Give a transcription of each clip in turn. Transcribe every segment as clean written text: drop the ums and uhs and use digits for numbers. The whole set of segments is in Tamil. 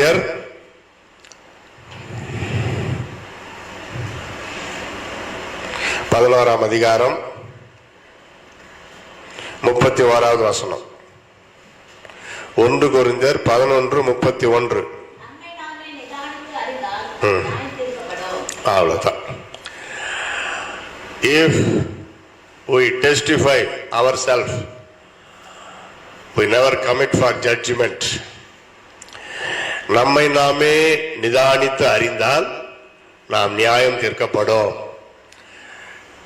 கொரிந்தியர் 11ஆம் அதிகாரம் 31வது வசனம். 1 கொரிந்தியர் 11:31. அவ்வளவுதான். If we testify ourselves, we never commit for judgment. நம்மை நாமே நிதானித்து அறிந்தால் நாம் நியாயம் தீர்க்கப்படும்.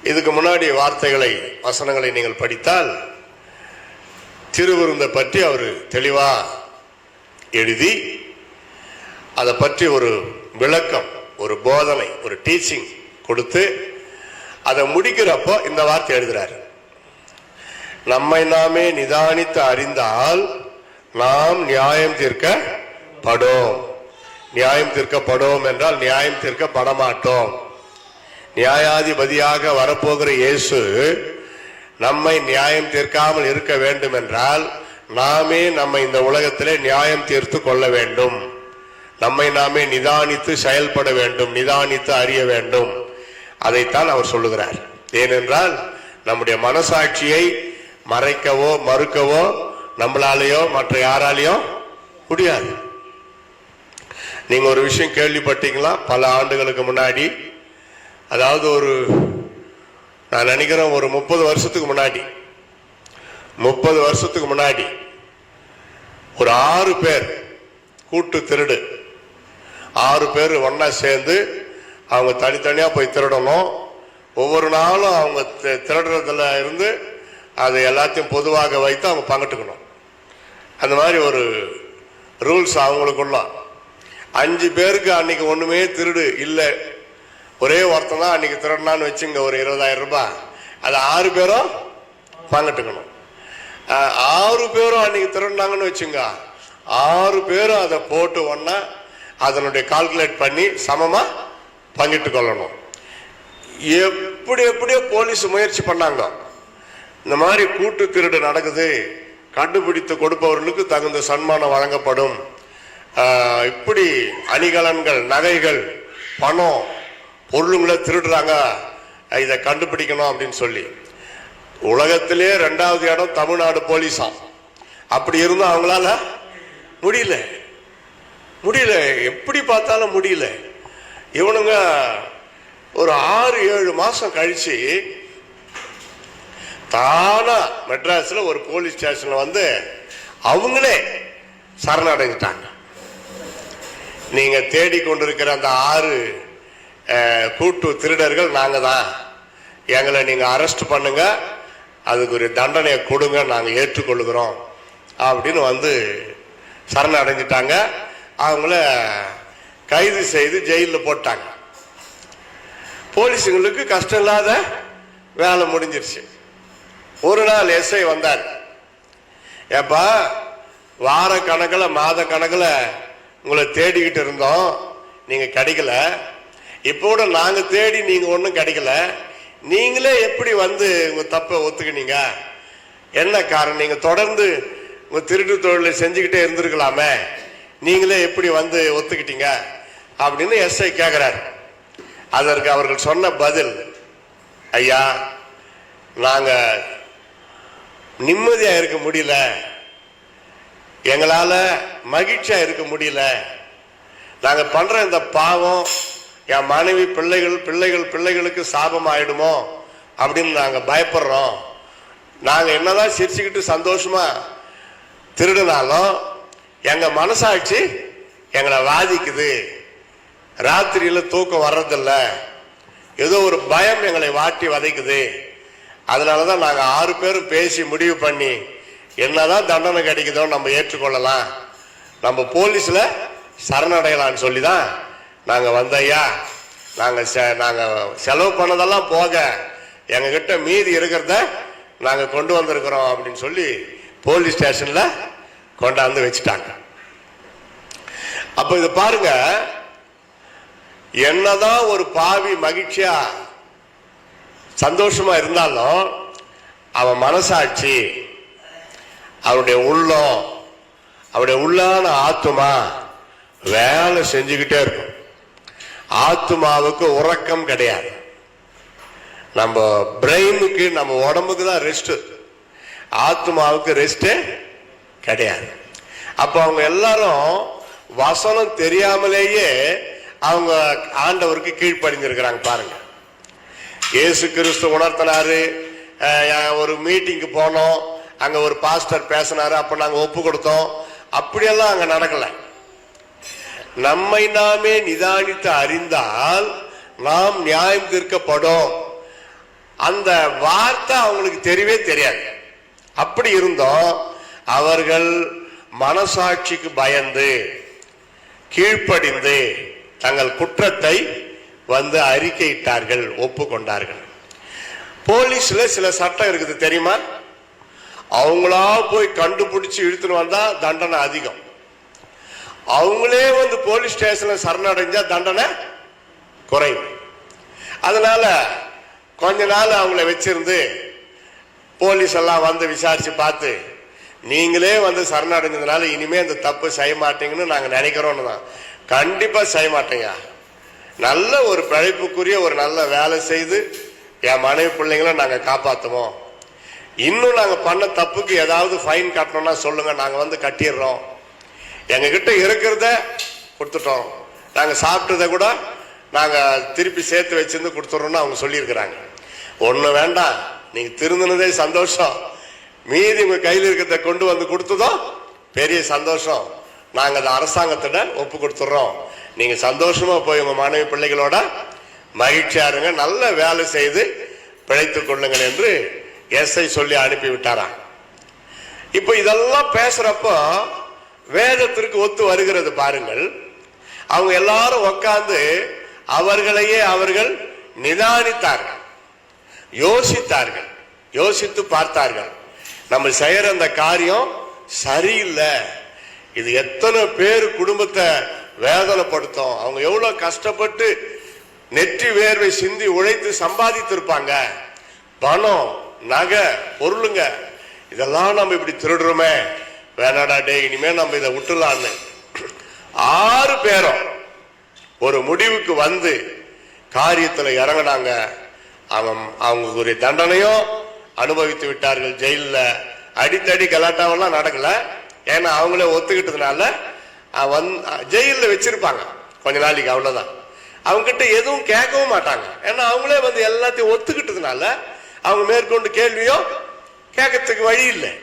இதுக்கு முன்னாடி வார்த்தைகளை, வசனங்களை நீங்கள் படித்தால் திருவிருந்தை பற்றி அவர் தெளிவா எழுதி அதை பற்றி ஒரு விளக்கம், ஒரு போதனை, ஒரு டீச்சிங் கொடுத்து அதை முடிக்கிறப்போ இந்த வார்த்தை எழுதுறார். நம்மை நாமே நிதானித்து அறிந்தால் நாம் நியாயம் தீர்க்கப்படும். நியாயம் தீர்க்கப்படும் என்றால் நியாயம் தீர்க்கப்பட மாட்டோம். நியாயாதிபதியாக வரப்போகிற இயேசு நம்மை நியாயம் தீர்க்காமல் இருக்க வேண்டும் என்றால் நாமே நம்மை இந்த உலகத்திலே நியாயம் தீர்த்து கொள்ள வேண்டும். நம்மை நாமே நிதானித்து செயல்பட வேண்டும், நிதானித்து அறிய வேண்டும். அதைத்தான் அவர் சொல்லுகிறார். ஏனென்றால் நம்முடைய மனசாட்சியை மறைக்கவோ மறுக்கவோ நம்மளாலேயோ மற்ற யாராலேயோ முடியாது. நீங்க ஒரு விஷயம் கேள்விப்பட்டீங்களா? பல ஆண்டுகளுக்கு முன்னாடி, அதாவது நான் நினைக்கிறேன் ஒரு 30 வருஷத்துக்கு முன்னாடி ஒரு 6 பேர் கூட்டு திருடு, 6 பேர் ஒன்னா சேர்ந்து அவங்க தனித்தனியா போய் திருடணும். ஒவ்வொரு நாளும் அவங்க திருடுறதுல இருந்து அதை எல்லாத்தையும் பொதுவாக வைத்து அவங்க பங்கிட்டுக்கணும். அந்த மாதிரி ஒரு ரூல்ஸ் அவங்களுக்குள்ள. 5 பேருக்கு அன்னைக்கு ஒண்ணுமே திருடு இல்லை, ஒரே ஒருத்தன் தான் அன்னைக்கு திருடனான்னு வச்சுங்க, ஒரு 20,000 ரூபாய். அது 6 பேரும் பங்கிட்டுக்கணும். 6 பேரும் அன்னைக்கு திருடினாங்கன்னு வச்சுங்க, 6 பேரும் அதை போட்டு ஒன்னா அதனுடைய கால்குலேட் பண்ணி சமமா பங்கிட்டு கொள்ளணும். எப்படியோ போலீஸ் முயற்சி பண்ணாங்க. இந்த மாதிரி கூட்டு திருடு நடக்குது, கண்டுபிடித்து கொடுப்பவர்களுக்கு தகுந்த சன்மானம் வழங்கப்படும், இப்படி அணிகலன்கள், நகைகள், பணம், பொருளுங்களை திருடுறாங்க, இதை கண்டுபிடிக்கணும் அப்படின்னு சொல்லி. உலகத்திலே 2வது இடம் தமிழ்நாடு போலீஸா. அப்படி இருந்தும் அவங்களால முடியல, எப்படி பார்த்தாலும் முடியல. இவனுங்க ஒரு 6-7 மாசம் கழிச்சு தானா மெட்ராஸ்ல ஒரு போலீஸ் ஸ்டேஷன்ல வந்து அவங்களே சரணடைஞ்சிட்டாங்க. நீங்க தேடிக்கொண்டிருக்கிற அந்த 6 கூட்டு திருடர்கள் நாங்க தான், எங்களை நீங்க அரெஸ்ட் பண்ணுங்க, அதுக்கு ஒரு தண்டனையை கொடுங்க, நாங்க ஏற்றுக்கொள்ளுகிறோம் அப்படின்னு வந்து சரணடைஞ்சிட்டாங்க. அவங்கள கைது செய்து ஜெயிலில் போட்டாங்க. போலீஸுங்களுக்கு கஷ்டம் இல்லாத வேலை முடிஞ்சிருச்சு. ஒரு நாள் எஸ்ஐ வந்தார். ஏப்பா, வார கணக்கில் மாத கணக்கில் உங்களை தேடிக்கிட்டு இருந்தோம், நீங்க கிடைக்கல. இப்போ கூட நாங்க தேடி நீங்க ஒன்றும் கிடைக்கல, நீங்களே எப்படி வந்து உங்க தப்பை ஒத்துக்கினீங்க? என்ன காரணம்? நீங்க தொடர்ந்து உங்க திருட்டு தொழிலை செஞ்சுக்கிட்டே இருந்திருக்கலாமே, நீங்களே எப்படி வந்து ஒத்துக்கிட்டீங்க அப்படின்னு எஸ்ஐ கேட்கிறார். அதற்கு அவர்கள் சொன்ன பதில், ஐயா, நாங்க நிம்மதியா இருக்க முடியல, எங்களால மகிழ்ச்சியா இருக்க முடியல, நாங்க பண்ற இந்த பாவம் என் மனைவி பிள்ளைகளுக்கு சாபம் ஆயிடுமோ அப்படின்னு நாங்க பயப்படுறோம். நாங்க என்னதான் சிரிச்சுக்கிட்டு சந்தோஷமா திருடினாலும் எங்க மனசாட்சி எங்களை வாதிக்குது, ராத்திரியில தூக்கம் வர்றதில்ல, ஏதோ ஒரு பயம் எங்களை வாட்டி வதைக்குது. அதனாலதான் நாங்க 6 பேரும் பேசி முடிவு பண்ணி என்னதான் தண்டனை கிடைக்குதோ நம்ம ஏற்றுக்கொள்ளலாம், நம்ம போலீஸ்ல சரணடையலான்னு சொல்லிதான் நாங்க வந்தையா. நாங்க செலவு பண்ணதெல்லாம் போக எங்க கிட்ட மீதி இருக்கிறத நாங்க கொண்டு வந்திருக்கிறோம் அப்படின்னு சொல்லி போலீஸ் ஸ்டேஷன்ல கொண்டாந்து வச்சுட்டாங்க. அப்ப இது பாருங்க, என்னதான் ஒரு பாவி மகிழ்ச்சியா சந்தோஷமா இருந்தாலும் அவன் மனசாட்சி, அவருடைய உள்ளம், அவருடைய உள்ளான ஆத்துமா வேலை செஞ்சுக்கிட்டே இருக்கும். ஆத்மாவுக்கு உறக்கம் கிடையாது. நம்ம பிரெயினுக்கு நம்ம உடம்புக்கு தான் ரெஸ்ட், ஆத்மாவுக்கு ரெஸ்டே கிடையாது. அப்ப அவங்க எல்லாரும் வசனம் தெரியாமலேயே அவங்க ஆண்டவருக்கு கீழ்ப்படிஞ்சிருக்கிறாங்க. பாருங்க, இயேசு கிறிஸ்து உணர்த்தினாரு. ஒரு மீட்டிங்கு போனோம், அங்க ஒரு பாஸ்டர் பேசினாரு, அப்ப நாங்க ஒப்பு கொடுத்தோம். அப்படியெல்லாம் அங்க நடக்கல. நம்மை நாமே நிதானித்து அறிந்தால் நாம் நியாயம் தீர்க்கப்படும். அந்த வார்த்தை அவங்களுக்கு தெரியவே தெரியாது. அப்படி இருந்தோம் அவர்கள் மனசாட்சிக்கு பயந்து கீழ்ப்படிந்து தங்கள் குற்றத்தை வந்து அறிக்கையிட்டார்கள், ஒப்புக்கொண்டார்கள். போலீஸ்ல சில சட்டம் இருக்குது தெரியுமா? அவங்களா போய் கண்டுபிடிச்சு இழுத்துன்னு வந்தா தண்டனை அதிகம். அவங்களே வந்து போலீஸ் ஸ்டேஷன்ல சரணடைஞ்சா தண்டனை குறைவு. அதனால கொஞ்ச நாள் அவங்கள வச்சிருந்து போலீஸ் எல்லாம் வந்து விசாரிச்சு பார்த்து, நீங்களே வந்து சரணடைஞ்சதுனால இனிமே அந்த தப்பு செய்ய மாட்டீங்கன்னு நாங்க நினைக்கிறோம்னு தான். கண்டிப்பா செய்ய மாட்டேங்க. நல்ல ஒரு பிழைப்புக்குரிய ஒரு நல்ல வேலை செய்து என் மனைவி பிள்ளைங்களை நாங்க காப்பாற்றுவோம். இன்னும் நாங்க பண்ண தப்புக்கு ஏதாவது ஃபைன் கட்டணும்னா சொல்லுங்க, நாங்க வந்து கட்டிடுறோம். எங்க கிட்ட இருக்கிறத கொடுத்துட்டோம், நாங்க சாப்பிட்டதை கூட நாங்க திருப்பி சேர்த்து வச்சிருந்து கொடுத்துறோம்னு அவங்க சொல்லியிருக்கிறாங்க. ஒண்ணு வேண்டாம், நீங்க திருந்தினதே சந்தோஷம், மீதி உங்க கையில் இருக்கிறத கொண்டு வந்து கொடுத்ததும் பெரிய சந்தோஷம். நாங்க அதை அரசாங்கத்திட ஒப்பு கொடுத்துறோம், நீங்க சந்தோஷமா போய் உங்க மனைவி பிள்ளைகளோட மகிழ்ச்சியா இருங்க, நல்ல வேலை செய்து பிழைத்துக் கொள்ளுங்கள் என்று எஸ்ஐ சொல்லி அனுப்பி விட்டாராம். இப்ப இதெல்லாம் பேசுறப்போ வேதத்திற்கு ஒத்து வருகிறது பாருங்கள். அவங்க எல்லாரும் உட்கார்ந்து அவர்களையே அவர்கள் நிதானித்தார்கள், யோசித்தார்கள், யோசித்து பார்த்தார்கள். நம்ம செய்யற அந்த காரியம் சரியில்லை, இது எத்தனை பேர் குடும்பத்தை வேதனைப்படுத்தும். அவங்க எவ்வளவு கஷ்டப்பட்டு நெற்றி வேர்வை சிந்தி உழைத்து சம்பாதித்திருப்பாங்க. பணம், நகை, பொருளுங்க, இதெல்லாம் நம்ம இப்படி திருடுறோமே, வேணாடா டே, இனிமே நம்ம இதை விட்டுலான்னு 6 பேரும் ஒரு முடிவுக்கு வந்து காரியத்துல இறங்கினாங்க. அவங்களுடைய தண்டனையும் அனுபவித்து விட்டார்கள். ஜெயில அடித்தடி கலாட்டாவெல்லாம் நடக்கல, ஏன்னா அவங்களே ஒத்துக்கிட்டதுனால ஜெயில வச்சிருப்பாங்க கொஞ்ச நாளைக்கு, அவ்வளவுதான். அவங்க கிட்ட எதுவும் கேட்கவும் மாட்டாங்க, ஏன்னா அவங்களே வந்து எல்லாத்தையும் ஒத்துக்கிட்டதுனால அவங்க மேற்கொண்டு கேள்வியும் கேட்கறதுக்கு வழி இல்லை.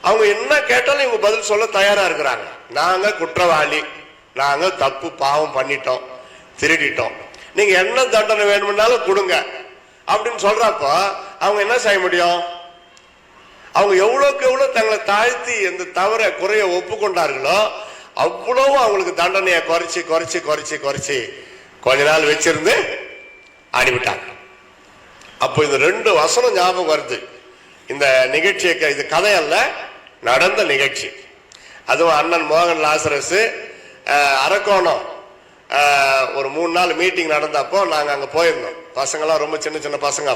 அவங்க என்ன கேட்டாலும் இவங்க பதில் சொல்ல தயாரா இருக்கிறாங்க. நாங்க குற்றவாளி, நாங்க தப்பு பாவம் பண்ணிட்டோம், திருடிட்டோம், நீங்க என்ன தண்டனை வேணும்னாலும் கொடுங்க அப்படின்னு சொல்றப்ப அவங்க என்ன செய்ய முடியும்? அவங்க எவ்வளவுக்கு எவ்வளவு தங்களை தாழ்த்தி இந்த தவற குறைய ஒப்புக்கொண்டார்களோ அவ்வளவு அவங்களுக்கு தண்டனையை குறைச்சி குறைச்சி குறைச்சி குறைச்சி கொஞ்ச நாள் வச்சிருந்து அனுப்பிட்டாங்க. அப்போ இந்த 2 வசனம் ஞாபகம் வருது. இந்த நிகழ்ச்சியை, இது கதை அல்ல, நடந்த நிகழ்ச்சி. அதுவும் அண்ணன் மோகன் லாசரஸ் அரக்கோணம் ஒரு 3 நாள் மீட்டிங் நடந்தப்போ நாங்க அங்க போயிருந்தோம். பசங்களாம் ரொம்ப சின்ன சின்ன பசங்க.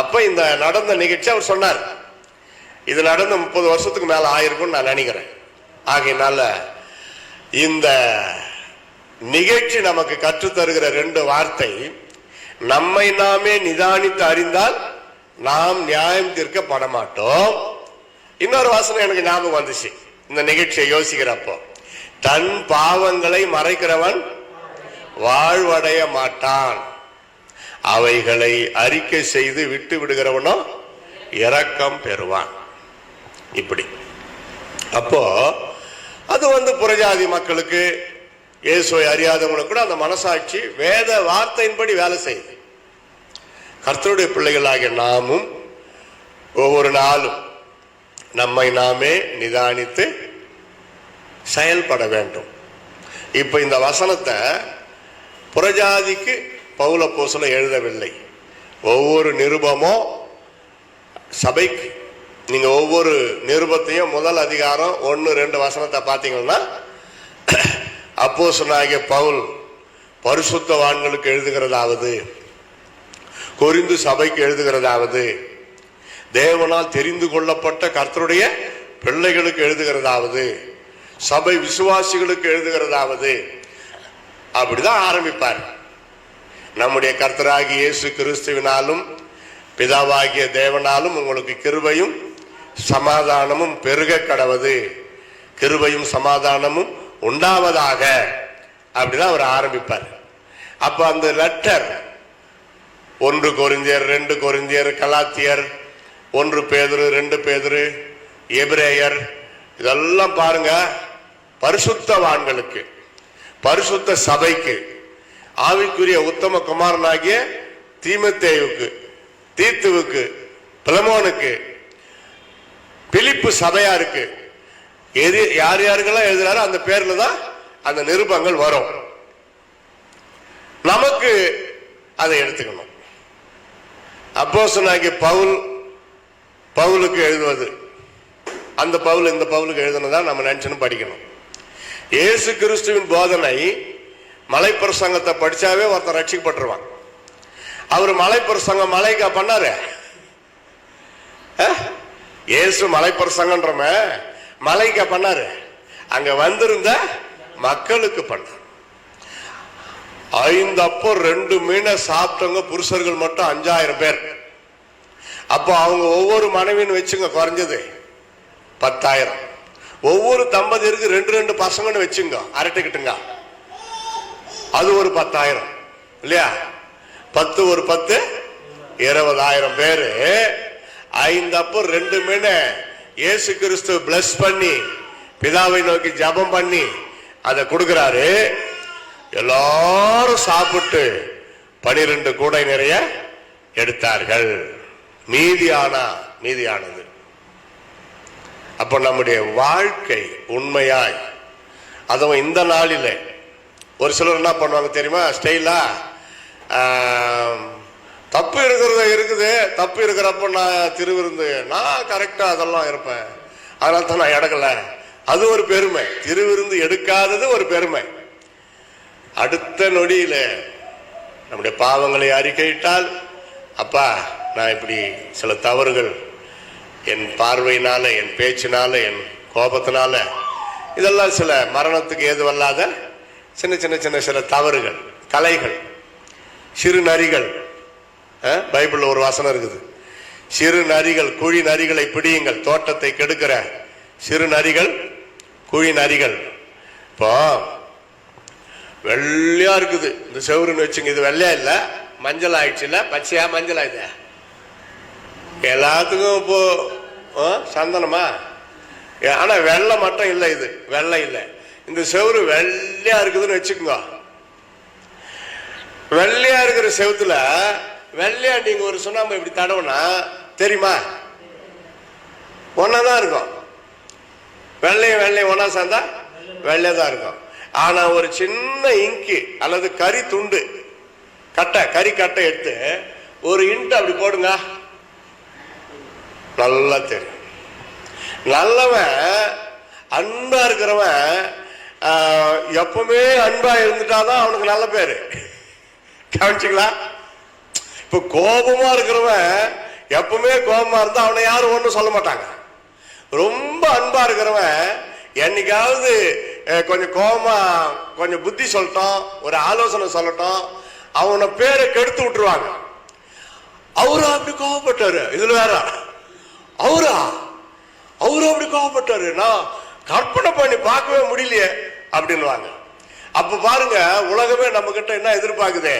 அப்போ இந்த நடந்த நிகழ்ச்சி அவர் சொன்னார். இது நடந்த 30 வருஷத்துக்கு மேல ஆயிருக்கும்னு நான் நினைக்கிறேன். ஆகையினால இந்த நிகழ்ச்சி நமக்கு கற்றுத்தருகிற 2 வார்த்தை, நம்மை நாமே நிதானித்து அறிந்தால் நாம் நியாயம் தீர்க்கப்பட மாட்டோம். இன்னொரு வாசனை எனக்கு ஞாபகம் வந்துச்சு இந்த நிகழ்ச்சியை யோசிக்கிறப்போ, தன் பாவங்களை மறைக்கிறவன் வாழ்வடைய மாட்டான், அவைகளை அறிக்கை செய்து விட்டு விடுகிறவனோ இரக்கம் பெறுவான். இப்படி அப்போ அது புறஜாதி மக்களுக்கு, இயேசுவை அறியாதவங்களுக்கு கூட அந்த மனசாட்சி வேத வார்த்தையின்படி வேலை செய்யுது. கர்த்தருடைய பிள்ளைகளாகிய நாமும் ஒவ்வொரு நாளும் நம்மை நாமே நிதானித்து செயல்பட வேண்டும். இப்ப இந்த வசனத்தை புறஜாதிக்கு பவுல் அப்போஸ்தலன் எழுதவில்லை. ஒவ்வொரு நிருபமும் சபைக்கு, நீங்க ஒவ்வொரு நிருபத்தையும் முதல் அதிகாரம் 1-2 வசனத்தை பார்த்தீங்கன்னா அப்போஸ்தலனாகிய பவுல் பரிசுத்தவான்களுக்கு எழுதுகிறதாவது, கொரிந்து சபைக்கு எழுதுகிறதாவது, தேவனால் தெரிந்து கொள்ளப்பட்ட கர்த்தருடைய பிள்ளைகளுக்கு எழுதுகிறதாவது, சபை விசுவாசிகளுக்கு எழுதுகிறதாவது. அப்படிதான் ஆரம்பிப்பார். நம்முடைய கர்த்தராகிய இயேசு கிறிஸ்துவினாலும் பிதாவாகிய தேவனாலும் உங்களுக்கு கிருபையும் சமாதானமும் பெருக கடவது, கிருபையும் சமாதானமும் உண்டாவதாக. அப்படிதான் அவர் ஆரம்பிப்பார். அப்ப அந்த லெட்டர் 1 கொரிந்தியர், 2 கொரிந்தியர், கலாத்தியர், 1 பேதுரு, 2 பேதுரு, எபிரேயர், இதெல்லாம் பாருங்க, பரிசுத்தவான்களுக்கு, பரிசுத்த சபைக்கு, ஆவிக்குரிய உத்தம குமாரனாகிய தீமோத்தேயுவுக்கு, தீத்துவுக்கு, பிலமோனுக்கு, பிலிப்பு சபையாருக்கு, யார் யாருக்கெல்லாம் எழுதுறாரோ அந்த பேர்ல தான் அந்த நிருபங்கள் வரும். நமக்கு அதை எடுத்துக்கணும். அப்போஸ்தலனாகிய பவுலுக்கு எழுதுவது, அந்த பவுல் இந்த பவுலுக்கு எழுதுனதா நம்ம நினைச்சுன்னு படிக்கணும். இயேசு கிறிஸ்துவின் போதனை மலைப்பிரசங்கத்தை படிச்சாவே ஒருத்தன் ரட்சிக்கப்பட்டுருவான். அவர் மலைப்பிரசங்கம் மலைக்கா பண்ணாரு? இயேசு மலைப்பிரசங்கன்றம மலைக்கா பண்ணாரு? அங்க வந்திருந்த மக்களுக்கு பண்ணார். 5 அப்பம் 2 மீனை சாப்பிட்டவங்க புருஷர்கள் மட்டும் 5000 பேர். அப்போ அவங்க ஒவ்வொரு மனைவின்னு வச்சுங்க, குறைஞ்சது 10,000. ஒவ்வொரு தம்பதியருக்கு 2 பசங்கன்னு வச்சுங்க, அரட்டிக்கிட்டுங்க, அது ஒரு 10,000 இல்லையா? 10 ஒரு 10 20,000 பேரு. 5 அப்பம் 2 மீனை இயேசு கிறிஸ்து பிளஸ் பண்ணி பிதாவை நோக்கி ஜபம் பண்ணி அதை கொடுக்கிறாரு. எல்லாரும் சாப்பிட்டு 12 கூடை நிறைய எடுத்தார்கள். மீதியானது. அப்ப நம்முடைய வாழ்க்கை உண்மையாய், அதுவும் இந்த நாளில் ஒரு சிலர் என்ன பண்ணுவாங்க தெரியுமா? ஸ்டைலா தப்பு இருக்குது, தப்பு இருக்கிறப்ப நான் திருவிருந்து, நான் கரெக்டா அதெல்லாம் இருப்பேன், அதனால தான் நான் எடுக்கல. அது ஒரு பெருமை. திருவிருந்து எடுக்காதது ஒரு பெருமை. அடுத்த நொடியில நம்முடைய பாவங்களை அறிக்கையிட்டால், அப்பா நான் இப்படி சில தவறுகள் என் பார்வையினால, என் பேச்சினால, என் கோபத்தினால, இதெல்லாம் சில மரணத்துக்கு ஏதுவல்லாத சின்ன சில தவறுகள், கலைகள், சிறு நரிகள். பைபிள்ல ஒரு வசனம் இருக்குது, சிறு நரிகள் குழி நரிகளை பிடியுங்கள், தோட்டத்தை கெடுக்கிற சிறு நரிகள் குழி நரிகள். இப்போ வெள்ளையா இருக்குது இந்த செவருன்னு வச்சுங்க, இது வெள்ளையா இல்ல, மஞ்சள் ஆயிடுச்சு, இல்ல பச்சையா மஞ்சள் ஆயிடுச்சு. எல்லாத்துக்கும் இப்போ சந்தனமா? ஆனா வெள்ளை மட்டும் இல்லை, இது வெள்ளை இல்லை. இந்த செவரு வெள்ளையா இருக்குதுன்னு வச்சுக்கோங்க. வெள்ளையா இருக்கிற செவத்துல வெள்ளையா நீங்க ஒரு சுண்ணாம்பு இப்படி தடவுனா தெரியுமா? ஒன்னாதான் இருக்கும். வெள்ளையும் ஒன்னா சேர்ந்தா வெள்ளையதான் இருக்கும். ஆனா ஒரு சின்ன இங்கி அல்லது கறி துண்டு கறி கட்டை எடுத்து ஒரு இன்ட் அப்படி போடுங்க, நல்லா தெரியும். நல்லவன் அன்பா இருக்கிறவன் எப்பவுமே அன்பா இருந்துட்டாதான் அவனுக்கு நல்ல பேரு. கவனிச்சிங்களா? இப்ப கோபமா இருக்கிறவன் எப்பவுமே கோபமா இருந்தா அவனை யாரும் ஒண்ணும் சொல்ல மாட்டாங்க. ரொம்ப அன்பா இருக்கிறவன் என்னைக்காவது கொஞ்சம் கோபமா கொஞ்சம் புத்தி சொல்லட்டும், ஒரு ஆலோசனை சொல்லட்டும், அவனை பேரை கெடுத்து விட்டுருவாங்க. அவரா அப்படி கோபப்பட்டாரு, இதுல வேற அவரு அப்படி கோபப்பட்டாரு, நான் கற்பனை பண்ணி பார்க்கவே முடியலையே அப்படின்வாங்க. அப்ப பாருங்க, உலகமே நம்ம கிட்ட என்ன எதிர்பார்க்குது?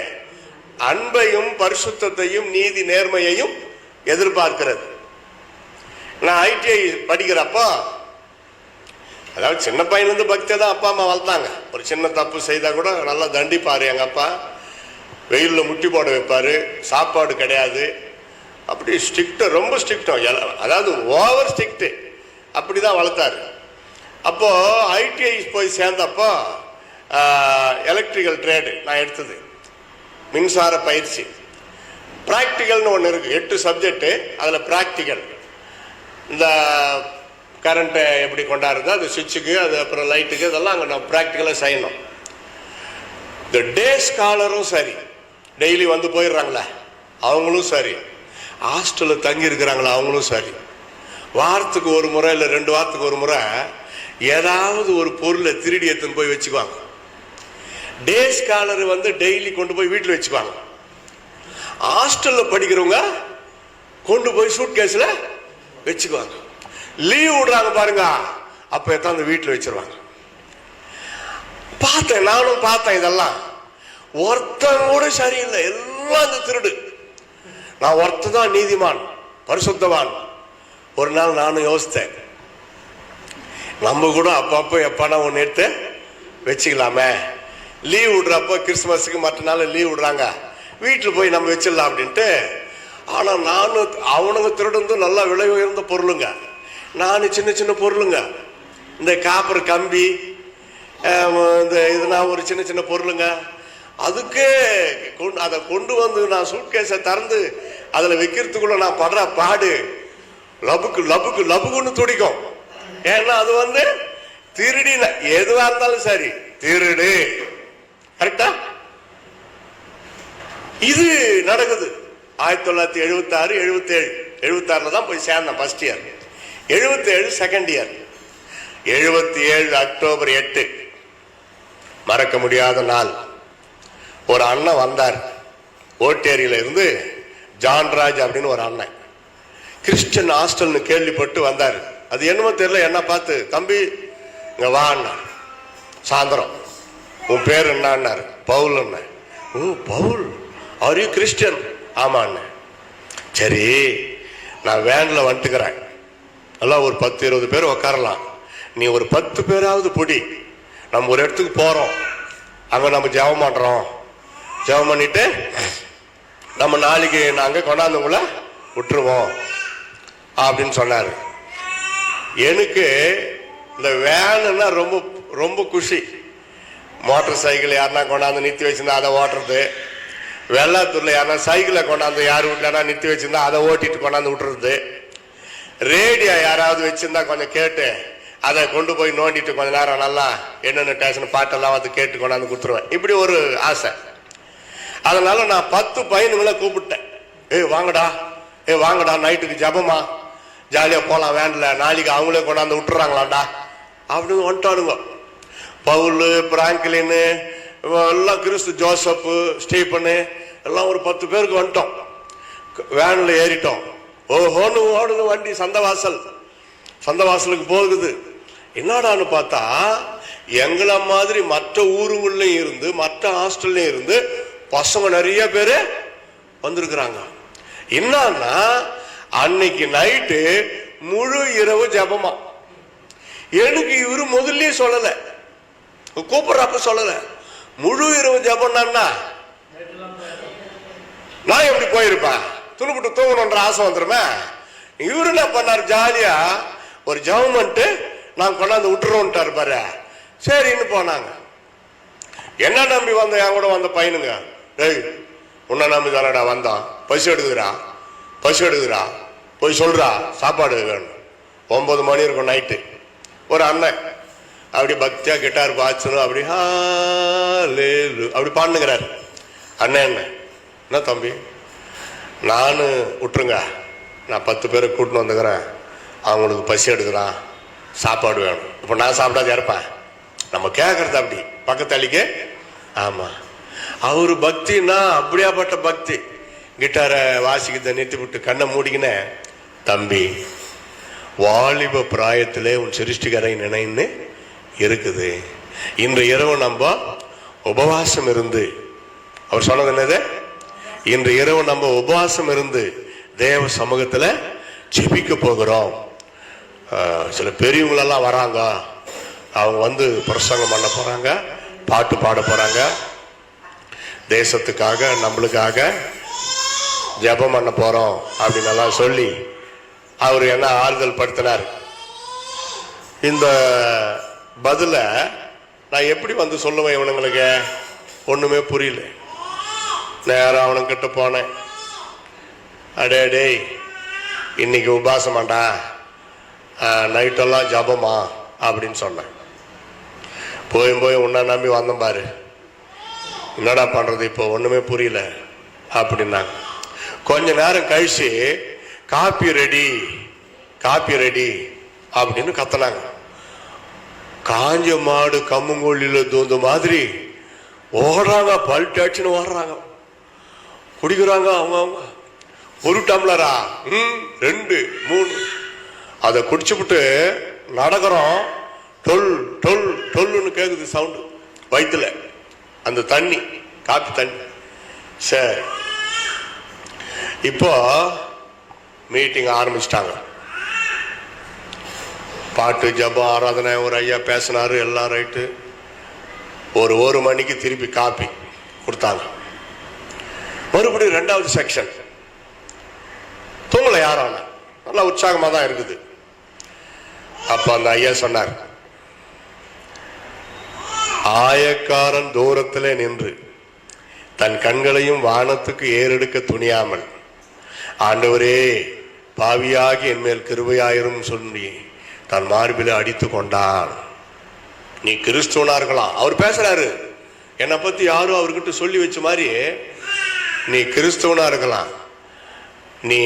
அன்பையும் பரிசுத்தையும் நீதி நேர்மையையும் எதிர்பார்க்கிறது. நான் ஐடிஐ படிக்கிறப்போ, அதாவது சின்ன பையன்லேருந்து பக்தியை தான் அப்பா அம்மா வளர்த்தாங்க. ஒரு சின்ன தப்பு செய்தா கூட நல்லா தண்டிப்பாரு எங்க அப்பா, வெயிலில் முட்டி போட வைப்பாரு, சாப்பாடு கிடையாது, அப்படி ஸ்ட்ரிக்ட், ரொம்ப ஸ்ட்ரிக்டும், அதாவது ஓவர் ஸ்ட்ரிக்ட், அப்படிதான் வளர்த்தாரு. அப்போ ஐடிஐ போய் சேர்ந்தப்போ எலக்ட்ரிக்கல் ட்ரேடு நான் எடுத்தது, மின்சார பயிற்சி. பிராக்டிகல்னு ஒன்று இருக்கு, 8 சப்ஜெக்ட், அதில் பிராக்டிக்கல். இந்த கரண்ட்டை எப்படி கொண்டாடுறது, அது சுவிட்சுக்கு, அது அப்புறம் லைட்டுக்கு, இதெல்லாம் அங்கே நான் ப்ராக்டிக்கலாக செய்யணும். இந்த டே ஸ்காலரும் சரி, டெய்லி வந்து போயிடுறாங்களே அவங்களும் சரி, ஹாஸ்டலில் தங்கி இருக்கிறாங்களா அவங்களும் சரி, வாரத்துக்கு ஒரு முறை இல்லை 2 வாரத்துக்கு ஒரு முறை ஏதாவது ஒரு பொருளை திருடி எடுத்துன்னு போய் வச்சுக்குவாங்க. டே ஸ்காலர் வந்து டெய்லி கொண்டு போய் வீட்டில் வச்சுக்குவாங்க. ஹாஸ்டல்ல படிக்கிறவங்க கொண்டு போய் சூட் கேஸ்ல வச்சுக்குவாங்க. லீவ் விடுறாங்க பாருங்க, அப்ப எத்தாந்து வீட்டில் வச்சிருவாங்க. பார்த்தேன், நானும் பார்த்தேன். இதெல்லாம் ஒருத்தன் கூட சரியில்லை, எல்லாம் இந்த திருடு. நான் ஒருத்தன் தான் நீதிமான், பரிசுத்தவான். ஒரு நாள் நானும் யோசித்தேன், நம்ம கூட அப்பப்போ எப்பானா ஒன்று எடுத்து வச்சுக்கலாமே. லீவ் விடுறப்போ கிறிஸ்துமஸுக்கு மற்ற நாள் லீவ் விடுறாங்க, வீட்டில் போய் நம்ம வச்சிடலாம் அப்படின்ட்டு. ஆனால் நானும் அவனுங்க திருடு நல்லா விலை உயர்ந்த பொருளுங்க, நான் சின்ன சின்ன பொருளுங்க, இந்த காப்பர் கம்பி, இந்த இதுனா ஒரு சின்ன சின்ன பொருளுங்க. அதுக்கு அதை கொண்டு வந்து நான் சூட்கேஸை திறந்து அதில் வைக்கிறதுக்குள்ள நான் படுற பாடு லபுக்கு லபுக்கு லபுக்குன்னு துடிக்கும். ஏன்னா அது வந்து திருடின எதுவா இருந்தாலும் சரி திருடு. கரெக்டா? இது நடக்குது. 1976 77 76 தான் போய் சேர்ந்தேன் first year. 77 second year. 77 October 8 மறக்க முடியாத நாள். ஒரு அண்ணன் வந்தார், ஓட்டேரியில இருந்து ஜான்ராஜ் அப்படின்னு ஒரு அண்ணன். கிறிஸ்டியன் ஹாஸ்டல்னு கேள்விப்பட்டு வந்தார். அது என்னமோ தெரியல, என்ன பார்த்து தம்பி இங்க வா அண்ணார். சாயந்தரம் உன் பேர் என்னார்? பவுல் அண்ணன். Paul, are you Christian? ஆமா அண்ணன். சரி, நான் வேன்ல வந்துட்டுக்கிறேன், எல்லாம் ஒரு 10-20 பேர் உட்காரலாம், நீ ஒரு 10 பேராவது பொடி, நம்ம ஒரு இடத்துக்கு போறோம், அங்க நம்ம ஜெபம் பண்றோம், ஜெபம் பண்ணிட்டு நம்ம நாளைக்கு நாங்க கொண்டாந்து உங்களை விட்டுருவோம் அப்படின்னு சொன்னாரு. எனக்கு இந்த வேனுன்னா ரொம்ப ரொம்ப குஷி. மோட்டார் சைக்கிள் யாருன்னா கொண்டாந்து நிறுத்தி வச்சிருந்தா அதை ஓட்டுறது, வெள்ளாத்தூர்ல யாருன்னா சைக்கிளை கொண்டாந்து யார் வீட்டுலனா நிறுத்தி வச்சிருந்தா அதை ஓட்டிட்டு கொண்டாந்து விட்டுறது, ரேடியோ யாராவது வச்சிருந்தா கொஞ்சம் கேட்டு அதை கொண்டு போய் நோண்டிட்டு கொஞ்ச நேரம் நல்லா என்னென்ன ஸ்டேஷன் பாட்டெல்லாம் வந்து கேட்டு கொண்டாந்து கொடுத்துருவேன். இப்படி ஒரு ஆசை. அதனால நான் 10 பையனுங்களை கூப்பிட்டேன். வாங்கடா, வாங்கடா, நைட்டுக்கு ஜபமா, ஜாலியா போலாம் வேன்ல, நாளைக்கு அவங்களே கொண்டாந்து விட்டுறாங்களாண்டா அப்படின்னு வந்துட்டானுங்க. பவுல், பிராங்கிலின் எல்லாம், கிறிஸ்து, ஜோசப், ஸ்டீபனு எல்லாம் ஒரு 10 பேருக்கு வந்துட்டோம். வேன்ல ஏறிட்டோம். ஓஹோன்னு ஓடுது வண்டி. சந்தவாசலுக்கு போகுது. என்னடான்னு பார்த்தா எங்களை மாதிரி மற்ற ஊருங்கள்லயும் இருந்து மற்ற ஹாஸ்டல்லையும் இருந்து பசங்க நிறைய பேரு வந்திருக்கிறாங்க. என்னன்னா அன்னைக்கு நைட்டு முழு இரவு ஜபமா. எனக்கு இவரு முதல்ல சொல்லல, கூப்பிடுறப்ப சொல்லல. முழு இரவு ஜபம்னா நான் எப்படி போயிருப்பேன்? துணுப்பிட்டு தூங்கணுன்ற ஆசை வந்துருமே. இவரு என்ன பண்ணாரு, ஜாலியா ஒரு ஜபம் பண்ணிட்டு நான் கொண்டாந்து விட்டுருவோன்ட்டாரு பாரு. சரின்னு போனாங்க. என்ன நம்பி வந்த என் கூட வந்த பையனுங்க, டேய் உன்னை நம்பி தானடா வந்தான், பசி எடுக்குதுடா, போய் சொல்றா சாப்பாடு வேணும். 9 மணி இருக்கும் நைட்டு. ஒரு அண்ணன் அப்படி பக்தியா கிட்டார் பாய்ச்சணும், அப்படி அப்படி பாடுங்கிறாரு. அண்ணன் என்ன தம்பி, நானு விட்டுருங்க, நான் 10 பேரை கூட்டின்னு வந்துக்கிறேன், அவங்களுக்கு பசி எடுக்கிறான், சாப்பாடு வேணும். இப்போ நான் சாப்பிடாது இறப்பேன். நம்ம கேட்கறது அப்படி பக்கத்தாளிக்கு. ஆமா, அவரு பக்தின்னா அப்படியாப்பட்ட பக்தி. கிட்டாரை வாசிக்கிறத நிறுத்தி விட்டு கண்ணை மூடிக்கின, தம்பி வாலிப பிராயத்திலே உன் சிருஷ்டிகரை நினைன்னு இருக்குது. இன்று இரவு நம்ம உபவாசம் இருந்து, அவர் சொன்னது என்னது, இன்று இரவு நம்ம உபவாசம் இருந்து தேவ சமூகத்துல ஜெபிக்க போகிறோம். சில பெரியவங்களெல்லாம் வராங்க, அவங்க வந்து பிரசங்கம் பண்ண போறாங்க, பாட்டு பாட போறாங்க, தேசத்துக்காக நம்மளுக்காக ஜெபம் பண்ண போறோம் அப்படின்னு எல்லாம் சொல்லி அவர் என்ன ஆறுதல் படுத்தினார். இந்த பதில நான் எப்படி வந்து சொல்லுவேன் இவனுங்களுக்கு? ஒண்ணுமே புரியல. நேரம் அவனுக்கிட்ட போனேன். அடே டேய், இன்னைக்கு உபாசமாண்டா, நைட்டெல்லாம் ஜபமா அப்படின்னு சொன்னேன். போய் உன்னை நம்பி வந்தேன் பாரு, என்னடா பண்றது இப்போ ஒண்ணுமே புரியல அப்படின்னாங்க. கொஞ்ச நேரம் கழிச்சு காப்பி ரெடி அப்படின்னு கத்துனாங்க. காஞ்ச மாடு கம்மங்கொல்லியில தூந்த மாதிரி ஓடுறாங்க, பல்டாச்சுன்னு ஓடுறாங்க, குடிக்கிறாங்க. அவங்க ஒரு டம்ளரா 2 3 அதை குடிச்சுப்புட்டு நடக்கிறோம். டொல் டொல் டொல்லுன்னு கேக்குது சவுண்டு வயிற்றுல, அந்த தண்ணி, காப்பி தண்ணி. சரி, இப்போ மீட்டிங் ஆரம்பிச்சிட்டாங்க. பாட்டு, ஜபம், ஆராதனை, ஒரு ஐயா பேசினாரு, எல்லாம் ரைட்டு. ஒரு மணிக்கு திருப்பி காப்பி கொடுத்தாங்க. மறுபடியும் 2வது செக்ஷன். தூங்கல யாரும், நல்லா உற்சாகமா தான் இருக்குது. அப்ப அந்த ஐயா சொன்னார், ஆயக்காரன் தூரத்திலே நின்று தன் கண்களையும் வானத்துக்கு ஏறெடுக்க துணியாமல், ஆண்டவரே பாவியாகி என் மேல் கிருபையாயிரும் சொல்லி தன் மார்பில அடித்து கொண்டான். நீ கிறிஸ்துவனா இருக்கலாம். அவர் பேசுறாரு, என்னை பத்தி யாரும் அவர்கிட்ட சொல்லி வச்ச மாதிரி, நீ கிறிஸ்துவனா இருக்கலாம், நீ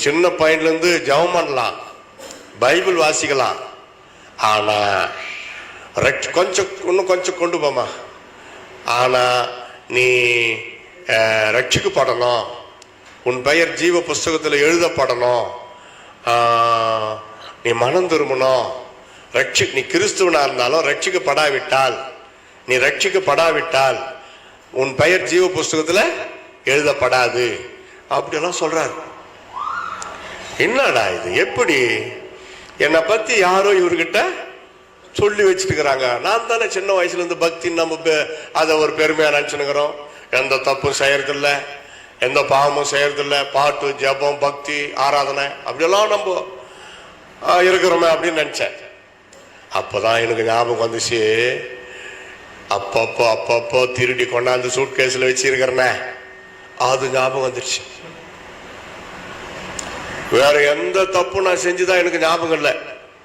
சின்ன பையன்ல இருந்து ஜெபம் பண்ணலாம், பைபிள் வாசிக்கலாம், ஆனா இன்னும் கொஞ்சம் கொண்டு போமா, ஆனா நீ ரட்சிக்கப்படணும், உன் பெயர் ஜீவ புஸ்தகத்தில் எழுதப்படணும், நீ மனம் திரும்பணும். நீ கிறிஸ்துவனா இருந்தாலும் நீ ரட்சிக்கப்படாவிட்டால் உன் பெயர் ஜீவ புஸ்தகத்தில் எழுதப்படாது அப்படியெல்லாம் சொல்றாரு. என்னடா இது, எப்படி என்னை பத்தி யாரோ இவர்கிட்ட சொல்லி வச்சுட்டுக்கிறாங்க. நான் தானே சின்ன வயசுல இருந்து பக்தி, நம்ம அதை ஒரு பெருமையா நினைச்சுக்கிறோம். எந்த தப்பும் செய்யறதில்ல, எந்த பாவமும் செய்யறதில்ல, பாட்டு, ஜபம், பக்தி, ஆராதனை அப்படியெல்லாம் நம்ம இருக்கிறோமே அப்படின்னு நினைச்சேன். அப்பதான் எனக்கு ஞாபகம் வந்துச்சு, அப்பப்போ திருடி கொண்டாந்து சூட் கேஸ்ல வச்சிருக்கிறேனே, அது ஞாபகம் வந்துருச்சு. வேற எந்த தப்பும் நான் செஞ்சுதான் எனக்கு ஞாபகம் இல்லை.